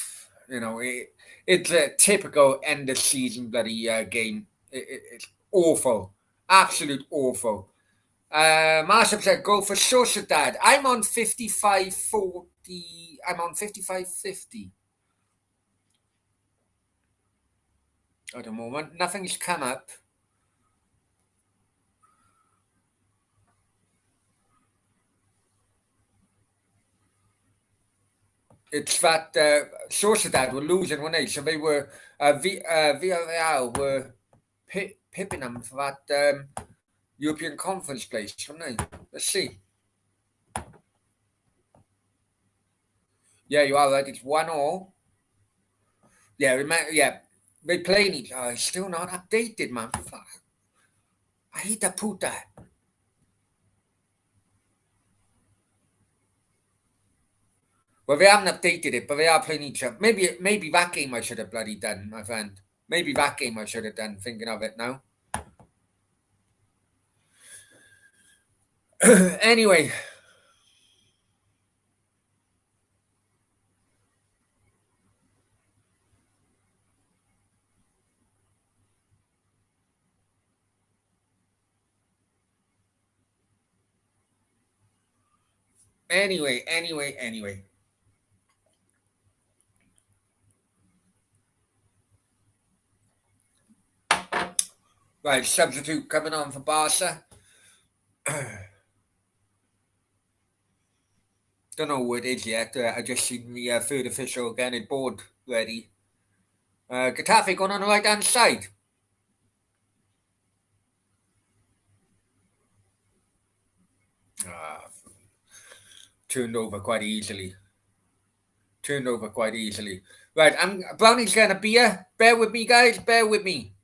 it's a typical end of season bloody game. It's awful. Absolute awful. Marshall said, go for Sociedad. I'm on 55-40. I'm on 55-50 at the moment. Nothing's come up. It's that Sociedad were losing, weren't they? So they were, Villarreal were pipping them for that European Conference place, weren't they? Let's see. Yeah, you are right. It's 1-0. Yeah. They playing each. Oh, it's still not updated, man. Fuck. I hate that puta. Well, they haven't updated it, but they are playing each other. Maybe that game I should have bloody done, my friend. Maybe that game I should have done. Thinking of it now. Anyway, anyway. Right, substitute coming on for Barca. Don't know who it is yet. I just seen the third official getting board ready. Getafe going on the right hand side. Ah, turned over quite easily. Turned over quite easily. Right, I'm Brownie's getting a beer. Bear with me, guys. Bear with me.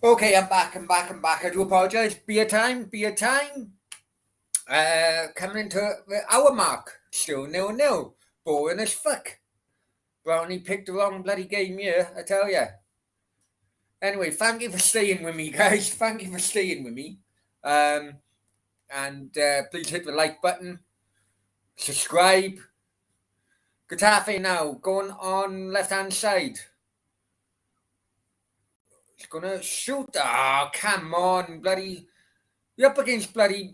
Okay, I'm back. I do apologise. Beer time. Coming into the hour mark. Still 0-0. Boring as fuck. Brownie picked the wrong bloody game here, I tell ya. Anyway, thank you for staying with me, guys. Thank you for staying with me. Um, and please hit the like button. Subscribe. Getafe now, going on left hand side. He's gonna shoot. Oh, come on, bloody. You're up against bloody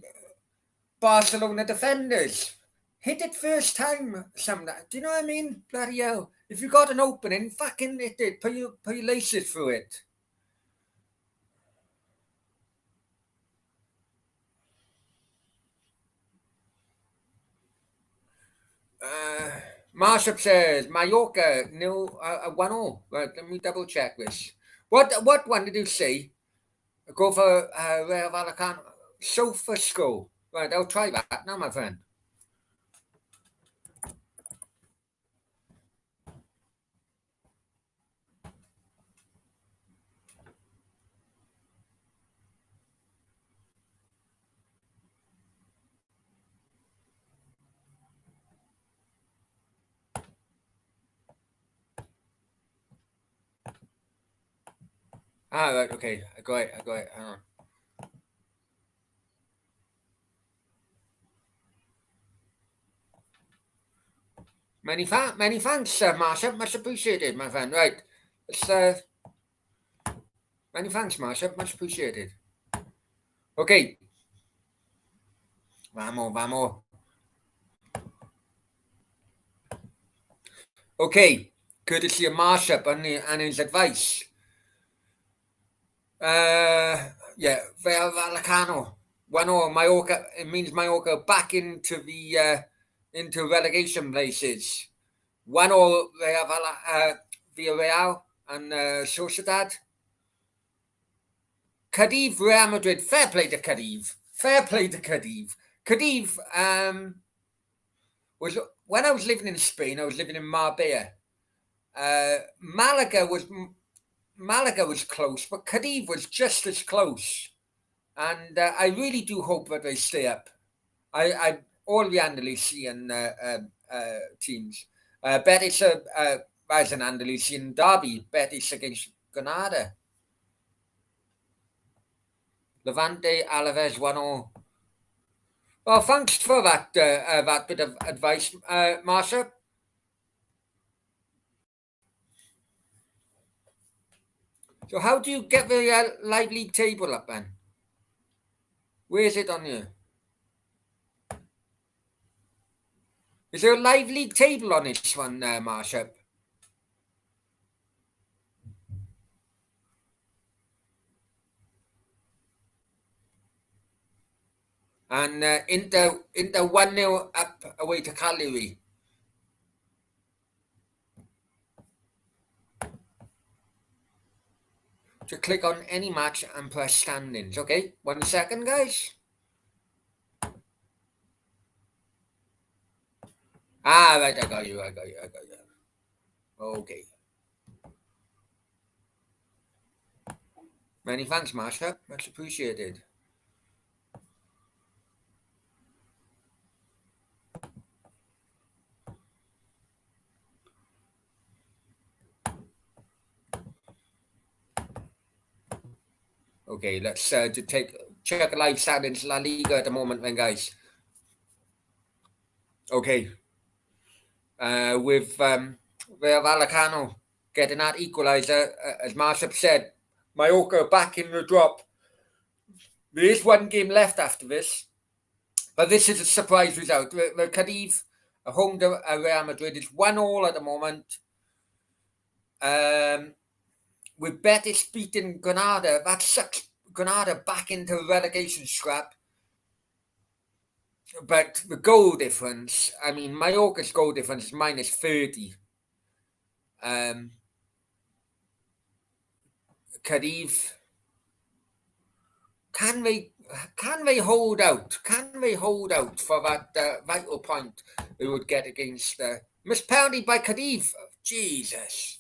Barcelona defenders. Hit it first time, some. Do you know what I mean? Bloody hell. If you got an opening, fucking hit it. Put your laces through it. Uh, Marshall says Mallorca nil 1-0. Right, let me double check this. What one did you say? Go for Real Vallecano. Sofasco. Right, I'll try that now, my friend. Ah, right, okay. I got it. Hang on. Many thanks, Marsha. Much appreciated, my friend. Right. It's, many thanks, Marsha. Much appreciated. Okay. Vamos, vamos. Okay. Courtesy of Marsha and his advice. Yeah, Real Vallecano. 1-0, Mallorca. It means Mallorca back into relegation places. 1-0 Villarreal and Sociedad. Cadiz, Real Madrid. Fair play to Cadiz. Fair play to Cadiz. Cadiz was when I was living in Spain. I was living in Marbella. Malaga was close, but Cadiz was just as close. And I really do hope that they stay up. I all the Andalusian teams. Betis as an Andalusian derby. Betis against Granada. Levante, Alaves 1-0. Well, thanks for that bit of advice, Marsha. So how do you get the live league table up then? Where is it on here? Is there a live league table on this one, Marsha? And Inter 1-0 up away to Cagliari. To click on any match and press standings. Okay, 1 second, guys. Right, I got you. Okay. Many thanks, Marsha. Much appreciated. Okay, let's check live standings La Liga at the moment, then, guys. Okay. With Real Vallecano getting that equaliser, as Marsha said, Mallorca back in the drop. There is one game left after this, but this is a surprise result. The Cadiz, home to Real Madrid, is 1-1 at the moment. With Betis beating Granada, that sucks Granada back into relegation scrap. But the goal difference, I mean, Mallorca's goal difference is minus 30. Cadiz, can they hold out? Can they hold out for that vital point they would get against missed penalty by Cadiz? Jesus.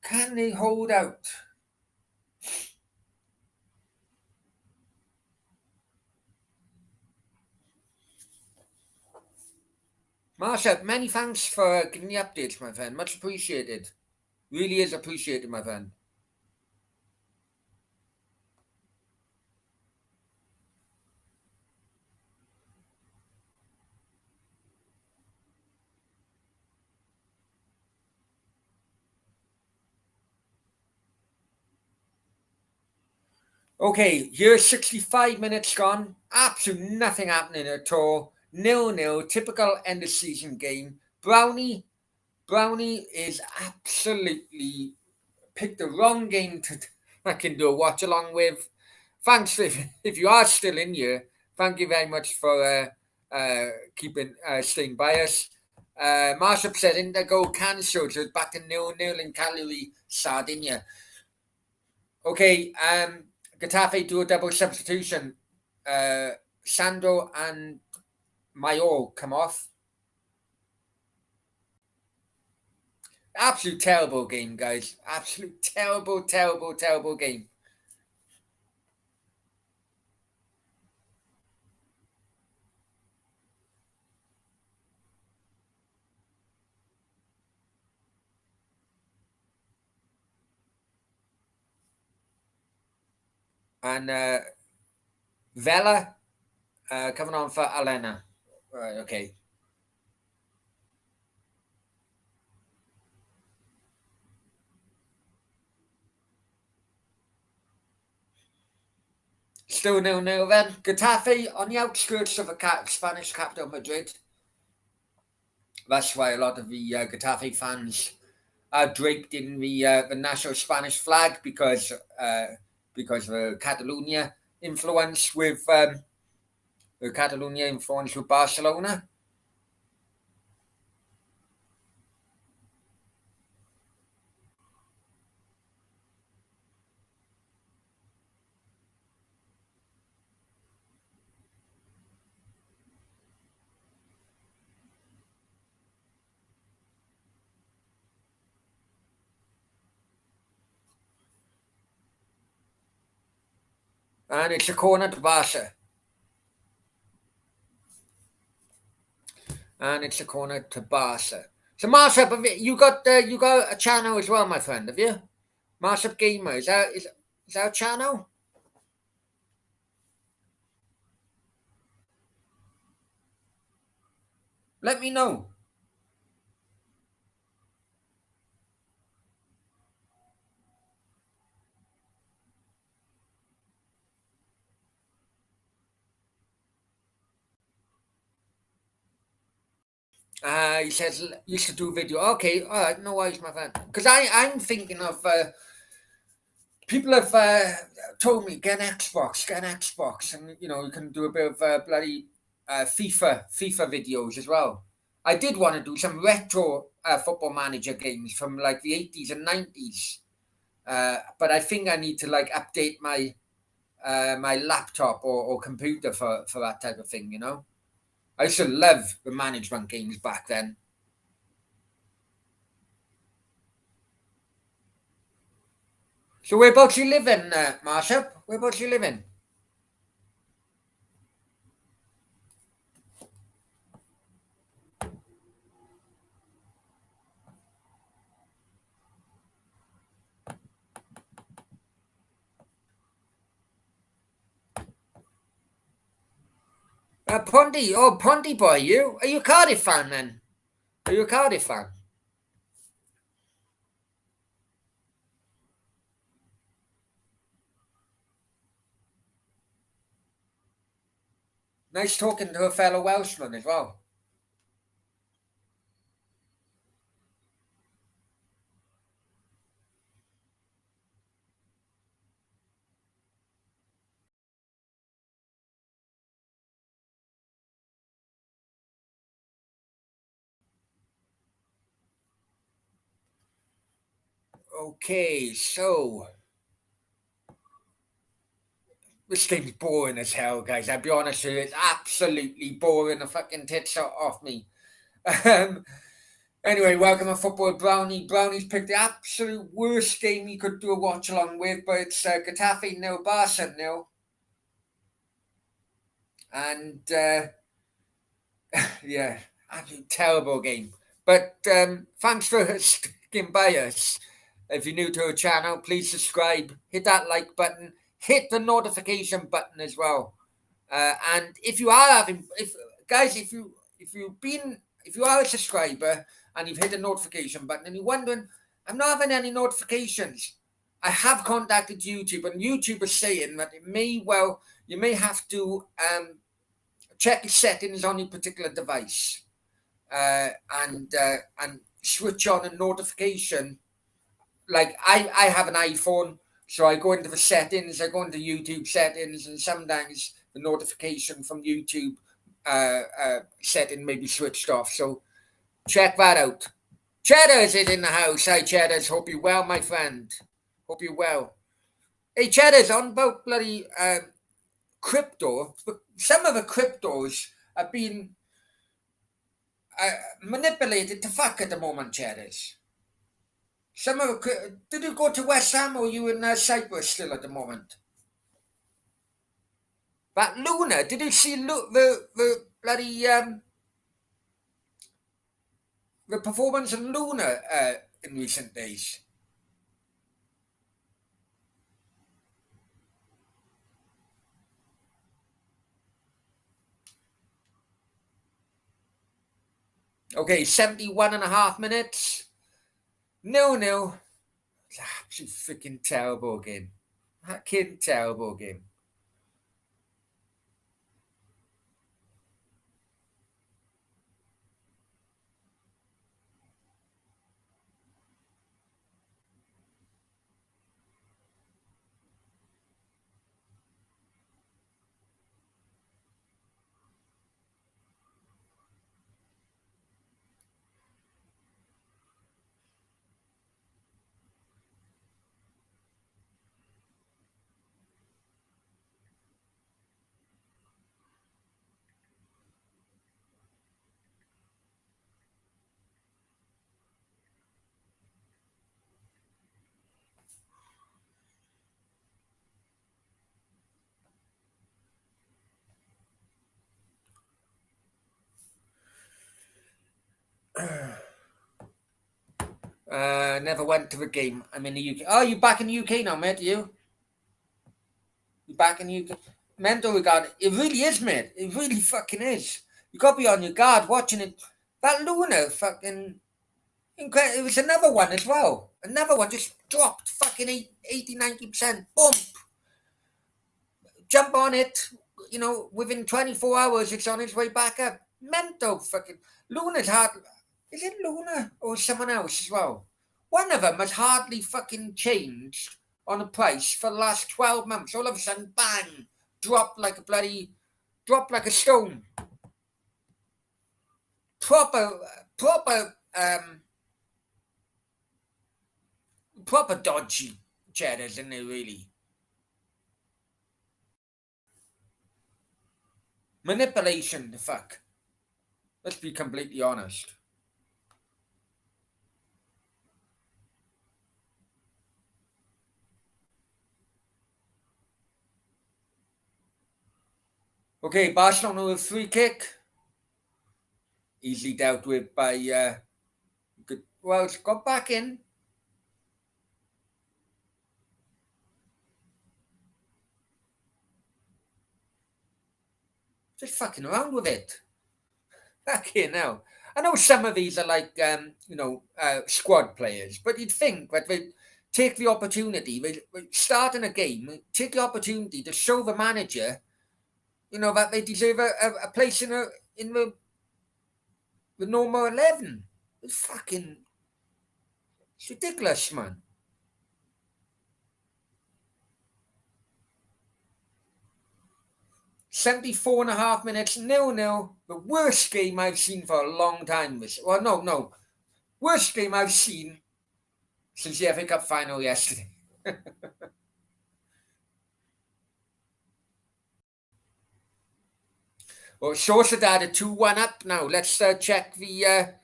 Can they hold out? Marsha, many thanks for giving the updates, my friend. Much appreciated. Really is appreciated, my friend. Okay, here's 65 minutes gone. Absolutely nothing happening at all. 0-0, typical end of season game. Brownie is absolutely picked the wrong game to I can do a watch along with. Thanks if you are still in here. Thank you very much for staying by us. Marshall said Indigo cancelled, so it's back to 0-0 in Cagliari, Sardinia. Okay, Getafe do a double substitution. Sando and Mayor come off. Absolute terrible game, guys. Absolute terrible game. And Vela coming on for Elena. Right, okay. Still 0-0 then. Getafe on the outskirts of the Spanish capital, Madrid. That's why a lot of the Getafe fans are draped in the national Spanish flag because of Catalonia influence with Barcelona. And it's a corner to Barca. And it's a corner to Barca. So Marsha, you got a channel as well, my friend, have you? Marsha Gamer, is that a channel? Let me know. He says used to do video. Okay, all right, no worries, my friend. Because I'm thinking of people have told me get an Xbox, and you know you can do a bit of bloody FIFA videos as well. I did want to do some retro football manager games from like the 80s and 90s, but I think I need to like update my my laptop or computer for that type of thing. You know, I used to love the management games back then. So whereabouts you live in, Marsha? Whereabouts you live in? Ponty. Oh, Ponty boy, you are you a Cardiff fan then? Are you a Cardiff fan? Nice talking to a fellow Welshman as well. Okay, so this thing's boring as hell, guys. I'll be honest with you, it's absolutely boring the fucking tits off me. Um, anyway, welcome to Football Brownie. Brownie's picked the absolute worst game you could do a watch along with, but it's Getafe nil, Barca nil. And yeah, absolutely terrible game. But thanks for sticking by us. If you're new to our channel, please subscribe, hit that like button, hit the notification button as well. And if you are having, if you are a subscriber and you've hit the notification button and you're wondering, I'm not having any notifications. I have contacted YouTube, and YouTube is saying that you may have to check the settings on your particular device and switch on a notification. Like I have an iPhone, so I go into the settings, I go into YouTube settings, and sometimes the notification from YouTube setting may be switched off. So check that out. Cheddars is in the house. Hi, Cheddars. Hope you're well, my friend. Hope you're well. Hey, Cheddars, on about bloody crypto. Some of the cryptos are being manipulated to fuck at the moment, Cheddars. Some of did you go to West Ham or are you in Cyprus still at the moment? But Luna, did you see the bloody the performance of Luna in recent days? Okay, 71 and a half minutes. No. It's an absolute freaking terrible game. Fucking terrible game. Never went to the game. I'm in the UK. Oh, you back in the UK now, mate? You back in the UK? Mental regard. It really is, mate. It really fucking is. You got to be on your guard watching it. That Luna fucking incredible. It was another one as well. Another one just dropped fucking 80, 90%. Boom. Jump on it. Within 24 hours, it's on its way back up. Mental fucking. Luna's hard. Is it Luna or someone else as well? One of them has hardly fucking changed on the price for the last 12 months. All of a sudden, bang, drop like a stone. Proper dodgy cheddars, isn't it, really? Manipulation, the fuck. Let's be completely honest. Okay, Barcelona with free kick. Easily dealt with by well, it's got back in. Just fucking around with it. Okay, now. I know some of these are like squad players, but you'd think that they take the opportunity, they start in a game, take the opportunity to show the manager, that they deserve a place in the normal 11. It's ridiculous, man. 74.5 minutes, 0-0. The worst game I've seen for a long time. No. Worst game I've seen since the FA Cup final yesterday. Well, Sociedad are 2-1 up now. Let's check the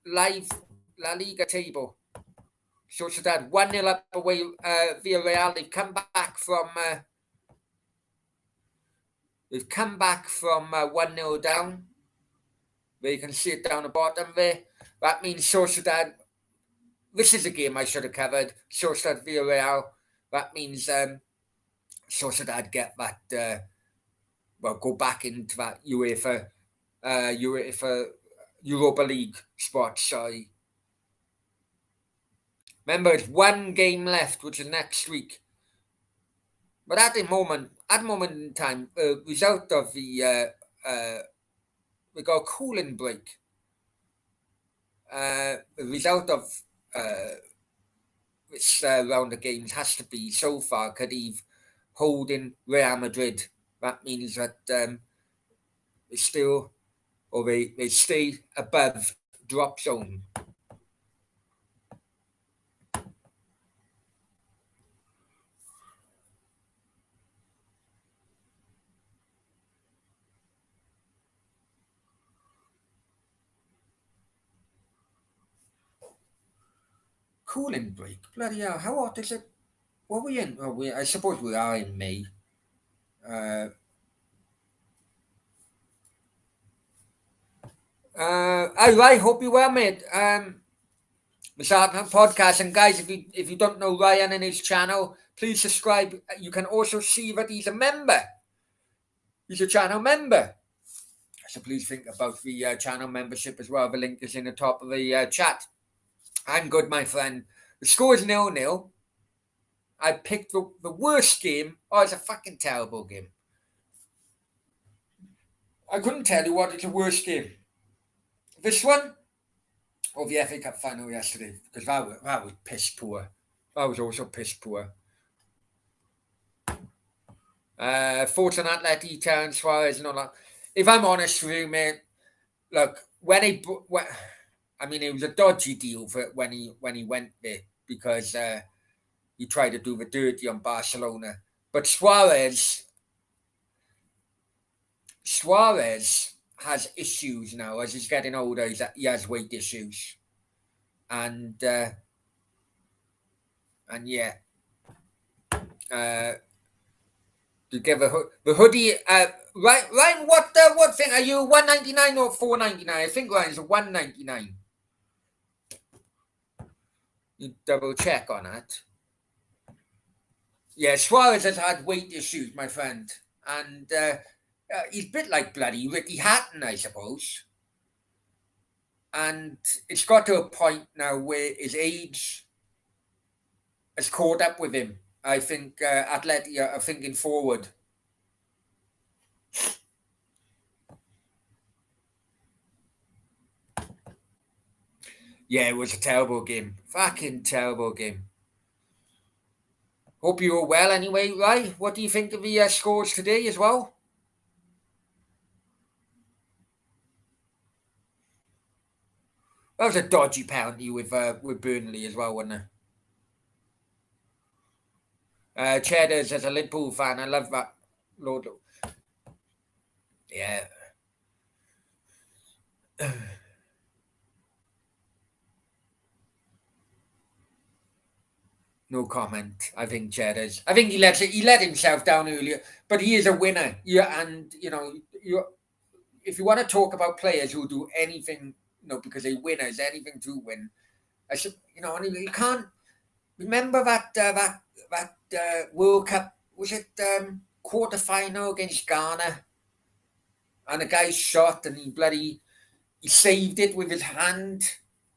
live La Liga table. Sociedad 1-0 up away via Real. They've come back from 1-0 down. There you can see it down the bottom there. That means Sociedad. This is a game I should have covered. Sociedad via Real. That means Sociedad get that. Go back into that UEFA Europa League spot. Sorry. Remember, it's one game left, which is next week. But at the moment in time, result of the we got a cooling break. The result of this round of games has to be so far Cadiz holding Real Madrid. That means that they stay above drop zone. Cooling break. Bloody hell! How hot is it? What are we in? I suppose we are in May. I hope you well, mate. Podcast, and guys, if you don't know Ryan and his channel, please subscribe. You can also see that he's a member. He's a channel member. So please think about the channel membership as well. The link is in the top of the chat. I'm good, my friend. The score is 0-0. I picked the worst game. Oh, it's a fucking terrible game. I couldn't tell you what is the worst game. This one or the FA Cup final yesterday, because that was piss poor. That was also piss poor. Fortune Atleti, Terence Suarez, and all that. If I'm honest with you, mate, look, it was a dodgy deal for when he went there, because he tried to do the dirty on Barcelona. But Suarez has issues now as he's getting older. He has weight issues, and yeah. To give the hoodie, Ryan, what thing are you? $199 or $4.99? I think Ryan's $199. You double check on that. Yeah, Suarez has had weight issues, my friend, and he's a bit like bloody Ricky Hatton, I suppose. And it's got to a point now where his age has caught up with him. I think Atleti are thinking forward. Yeah, it was a terrible game. Fucking terrible game. Hope you were well anyway, right? What do you think of the scores today as well? That was a dodgy penalty with Burnley as well, wasn't it? Cheddar's as a Liverpool fan, I love that. Lord, yeah. No comment. I think Cheddar's. I think he let himself down earlier, but he is a winner. Yeah, and if you want to talk about players who do anything, because they winners, anything to win. I should, you can't remember that World Cup. Was it quarter final against Ghana? And the guy shot, and he saved it with his hand,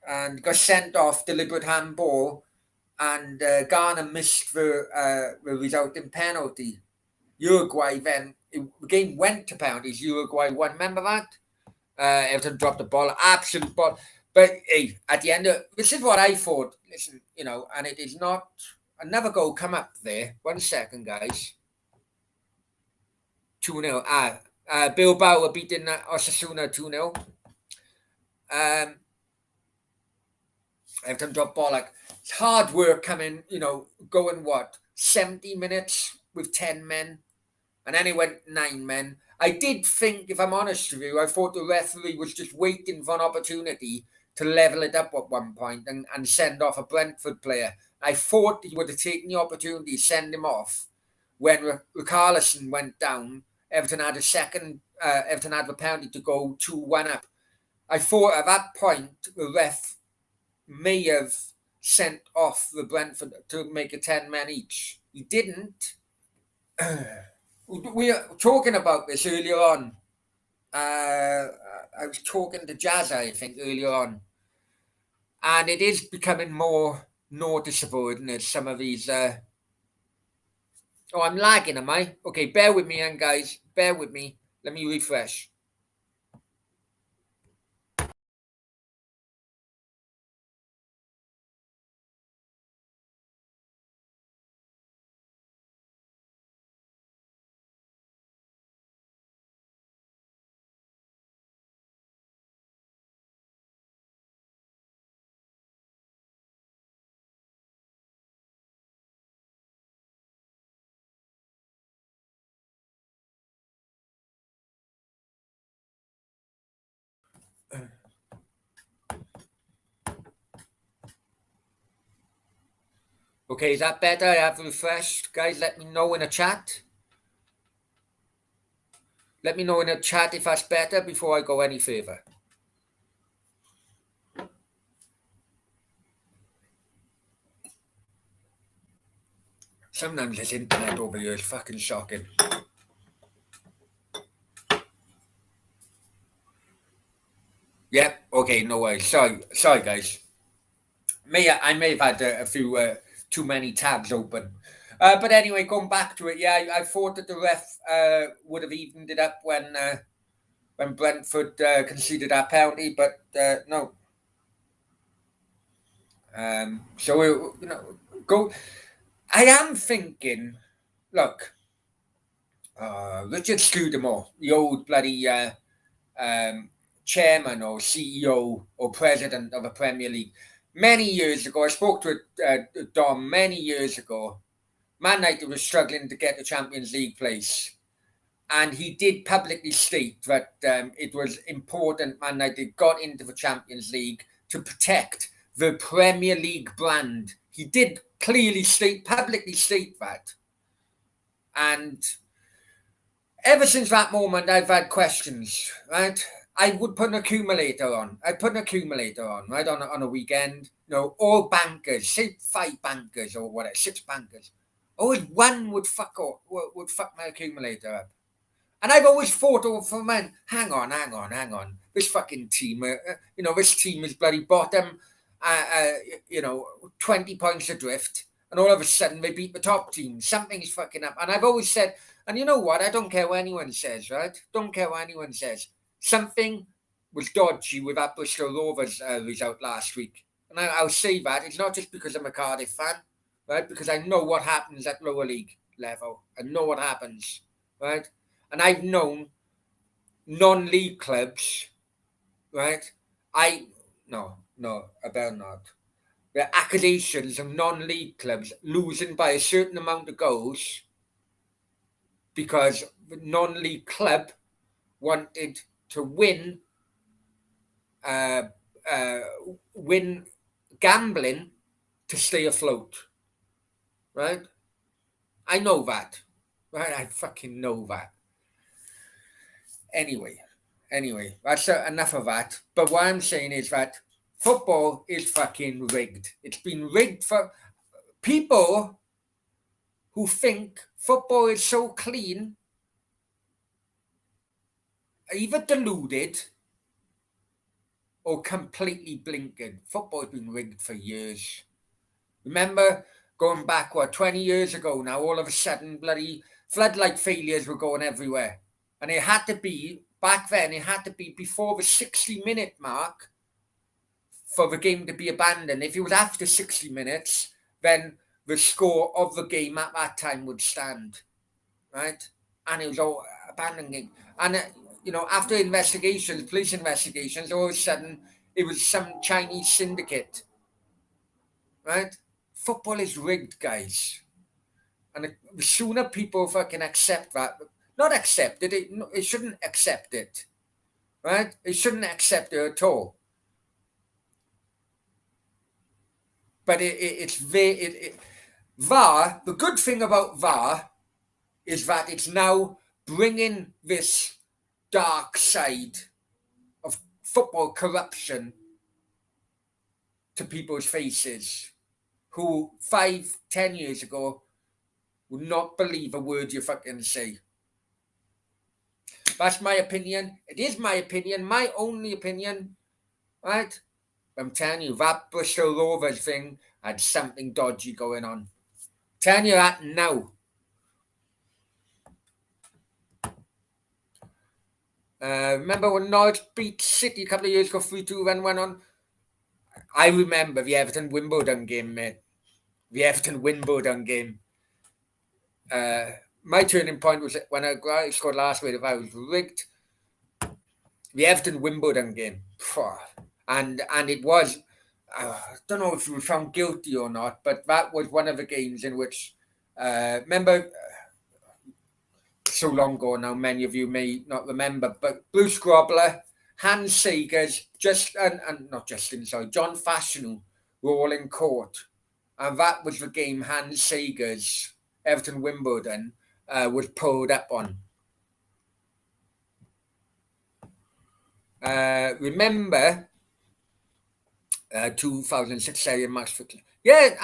and got sent off deliberate handball, and Ghana missed the resulting penalty. Uruguay then the game went to penalties. Uruguay won. Remember that? Everton dropped the ball, absolute ball. But hey, at the end of this is what I thought. Listen, and it is not another goal come up there. 1 second, guys. 2-0. Bilbao were beating Osasuna 2-0. Everton dropped ball like it's hard work coming. Going 70 minutes with 10 men, and then it went 9 men. I did think, if I'm honest with you, I thought the referee was just waiting for an opportunity to level it up at one point and send off a Brentford player. I thought he would have taken the opportunity, send him off. When Richarlison went down, Everton had Everton had the penalty to go 2-1 up. I thought at that point the ref may have sent off the Brentford to make a 10-man each. He didn't. We were talking about this earlier on. I was talking to Jazz, I think, earlier on. And it is becoming more noticeable, isn't it? Some of these... Oh, I'm lagging, am I? Okay, bear with me, guys. Bear with me. Let me refresh. Okay, is that better? I have refreshed. Guys, let me know in the chat. Let me know in the chat if that's better before I go any further. Sometimes this internet over here is fucking shocking. Yep. Okay. No worries. Sorry, guys. I may have had a few too many tabs open. But anyway, going back to it, yeah, I thought that the ref would have evened it up when Brentford conceded that penalty, but no. So go. I am thinking. Look, Richard Scudamore, the old bloody chairman or CEO or president of the Premier League. Many years ago, I spoke to Dom many years ago. Man United was struggling to get the Champions League place. And he did publicly state that it was important Man United got into the Champions League to protect the Premier League brand. He did clearly publicly state that. And ever since that moment, I've had questions, right? I would put an accumulator on. I'd put an accumulator on, right, on a weekend. All bankers, say 5 bankers or whatever, 6 bankers. Always one would fuck my accumulator up. And I've always thought for man, hang on. This fucking team, this team is bloody bottom, uh, uh, 20 points adrift. And all of a sudden they beat the top team. Something's fucking up. And I've always said, and you know what? I don't care what anyone says, right? Don't care what anyone says. Something was dodgy with that Bristol Rovers result last week. And I'll say that. It's not just because I'm a Cardiff fan, right? Because I know what happens at lower league level. I know what happens, right? And I've known non-league clubs, right? I better not. The accusations of non-league clubs losing by a certain amount of goals because the non-league club wanted to win gambling to stay afloat, right? I know that, right? I fucking know that. Anyway, that's enough of that. But what I'm saying is that football is fucking rigged. It's been rigged for people who think football is so clean, either deluded or completely blinkered. Football's been rigged for years. Remember going back, 20 years ago now, all of a sudden bloody floodlight failures were going everywhere. And it had to be, back then, it had to be before the 60-minute mark for the game to be abandoned. If it was after 60 minutes, then the score of the game at that time would stand, right? And it was all abandoned game. And, after investigations, police investigations, all of a sudden, it was some Chinese syndicate, right? Football is rigged, guys. And the sooner people fucking accept that, not accept it, it shouldn't accept it, right? It shouldn't accept it at all. But it's VAR, the good thing about VAR is that it's now bringing this dark side of football corruption to people's faces who 5-10 years ago would not believe a word you fucking say. That's my opinion. It is my opinion, my only opinion, right? I'm telling you, that Bristol Rovers thing had something dodgy going on. Telling you that now. Remember when Norwich beat City a couple of years ago, 3-2, then went on? I remember the Everton-Wimbledon game, mate. The Everton-Wimbledon game. My turning point was when I scored last week. If I was rigged, the Everton-Wimbledon game, and it was. I don't know if he was found guilty or not, but that was one of the games in which, remember, so long ago now, many of you may not remember, but Bruce Grobbler, Hans Sagers, John Fashanu were all in court. And that was the game Hans Sagers, Everton-Wimbledon, was pulled up on. Remember 2006 Serie match for... Yeah,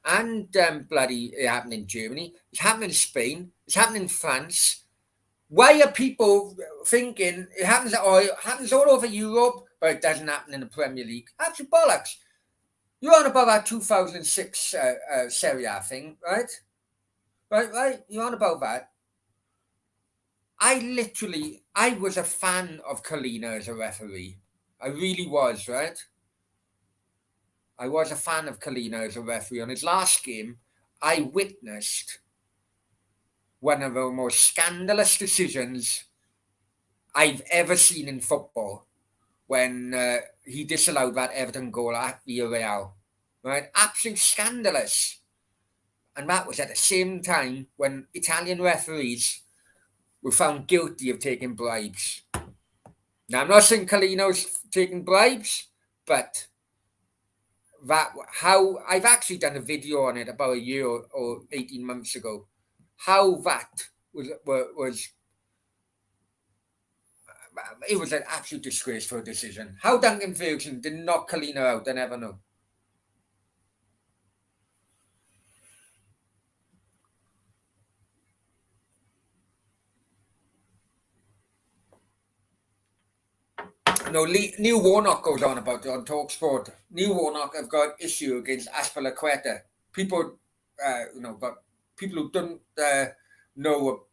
and bloody it happened in Germany. It's happened in Spain. It's happened in France. Why are people thinking it happens all over Europe, but it doesn't happen in the Premier League? Absolute bollocks. You're on about that 2006 Serie A thing, right? Right. You're on about that. I was a fan of Collina as a referee. I really was, right? I was a fan of Collina as a referee. On his last game, I witnessed one of the most scandalous decisions I've ever seen in football when he disallowed that Everton goal at Villarreal. Right? Absolutely scandalous. And that was at the same time when Italian referees were found guilty of taking bribes. Now, I'm not saying Collino's taking bribes, but how I've actually done a video on it about a year or 18 months ago. How that was it was an absolute disgraceful decision. How Duncan Ferguson did knock Kalina out, I never know. No, Neil Warnock goes on about it on TalkSport. Neil Warnock have got issue against Aspilicueta. People, got people who don't know,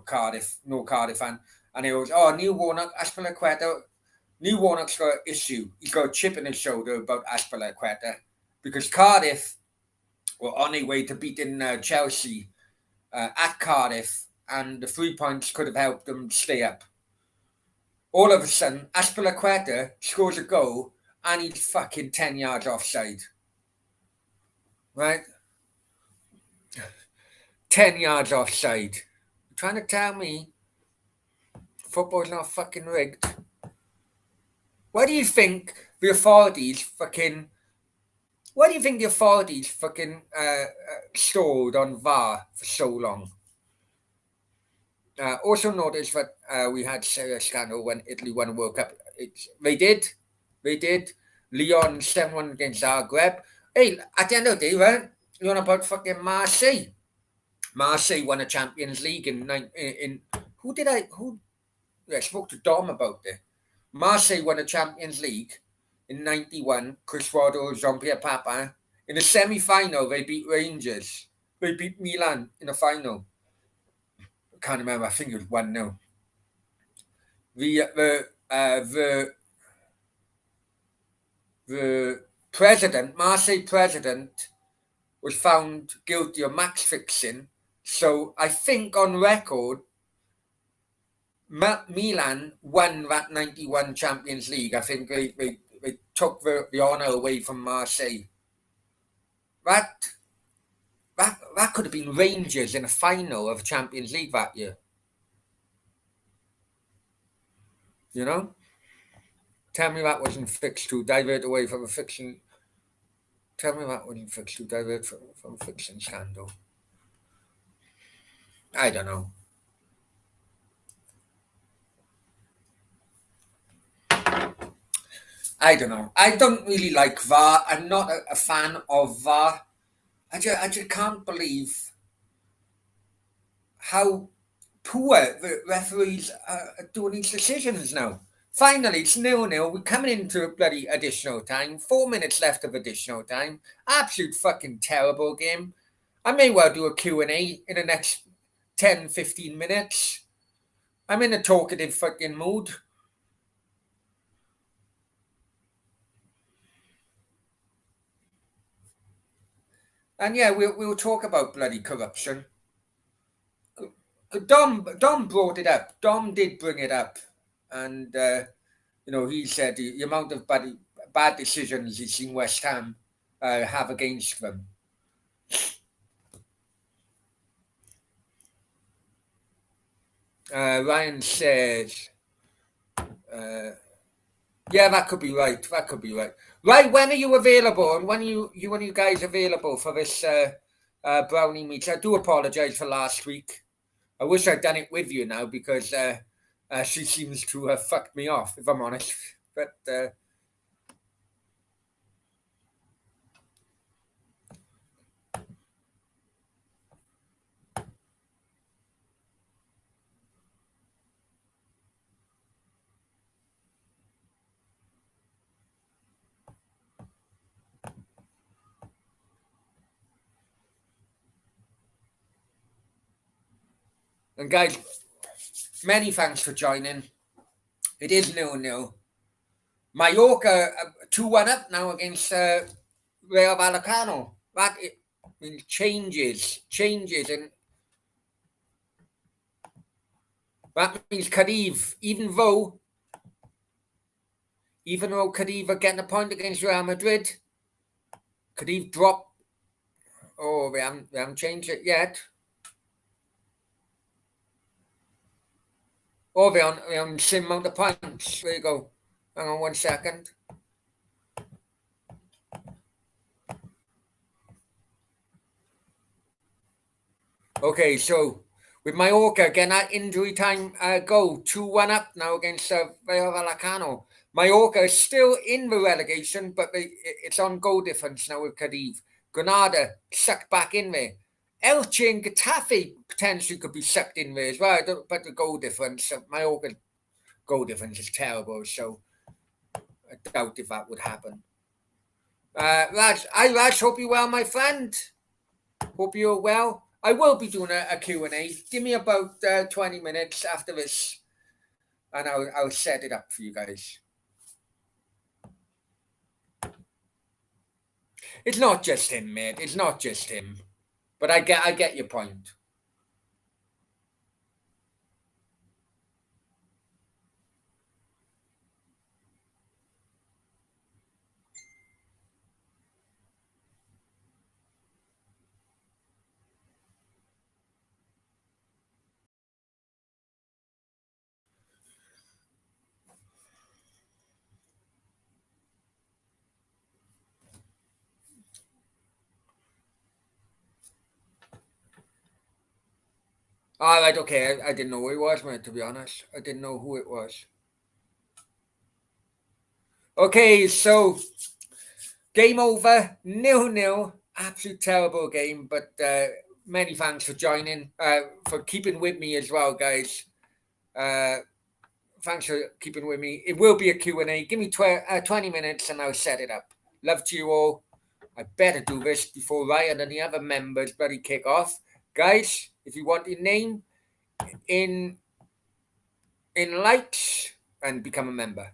Cardiff, no Cardiff fan, and he goes, "Oh, Neil Warnock, Aspilicueta." Neil Warnock's got an issue. He's got a chip in his shoulder about Aspilicueta because Cardiff were on their way to beating Chelsea at Cardiff, and the 3 points could have helped them stay up. All of a sudden, Aspilicueta scores a goal and he's fucking 10 yards offside. Right? 10 yards offside. You're trying to tell me football's not fucking rigged? Why do you think the authorities fucking... Why do you think the authorities fucking stalled on VAR for so long? Also noticed that we had serious scandal when Italy won the World Cup. They did. Lyon 7-1 against Zagreb. Hey, at the end of the day, right? You're on about fucking Marseille. Marseille won a Champions League in I spoke to Dom about it. Marseille won a Champions League in 91. Criswado, Jean-Pierre Papin. In the semi-final, they beat Rangers. They beat Milan in the final. I can't remember. I think it was 1-0. The president, Marseille president, was found guilty of match fixing. So I think on record, Milan won that 91 Champions League. I think they took the honour away from Marseille. That could have been Rangers in a final of Champions League that year. You know? Tell me that wasn't fixed to divert away from a fiction. Tell me that wasn't fixed to divert from a fiction scandal. I don't know. I don't know. I don't really like VAR. I'm not a fan of VAR. I just can't believe how poor the referees are doing these decisions now. Finally, it's 0-0. We're coming into bloody additional time. 4 minutes left of additional time. Absolute fucking terrible game. I may well do a Q&A in the next 10, 15 minutes. I'm in a talkative fucking mood. And yeah, we'll talk about bloody corruption. Dom brought it up. Dom did bring it up. And, he said the amount of bad decisions he's seen West Ham have against them. Ryan says, yeah, that could be right. Right, when are you available? And when are you guys available for this Brownie meet? I do apologise for last week. I wish I'd done it with you now because she seems to have fucked me off, if I'm honest. But and guys, many thanks for joining. It is 0-0. Mallorca 2-1 up now against Real Vallecano. That changes, and that means Cadiz, even though Cadiz are getting a point against Real Madrid, Cadiz drop. Oh, they haven't changed it yet. Oh, they're on the same amount of points. There you go. Hang on 1 second. Okay, so with Mallorca getting that injury time goal, 2-1 up now against Rayo Vallecano. Mallorca is still in the relegation, but it's on goal difference now with Cadiz. Granada sucked back in there. Elche and Getafe potentially could be sucked in there as well, but the goal difference, Mallorca's goal difference is terrible, so I doubt if that would happen. Raj, hope you're well, my friend. Hope you're well. I will be doing a Q&A. Give me about 20 minutes after this, and I'll set it up for you guys. It's not just him, mate. It's not just him. But I get your point. All right, okay. I didn't know who it was, mate, to be honest. I didn't know who it was. Okay, so game over, 0-0. Absolute terrible game, but many thanks for joining, for keeping with me as well, guys. Thanks for keeping with me. It will be a Q&A. Give me 20 minutes and I'll set it up. Love to you all. I better do this before Ryan and the other members bloody kick off. Guys, if you want your name in lights and become a member.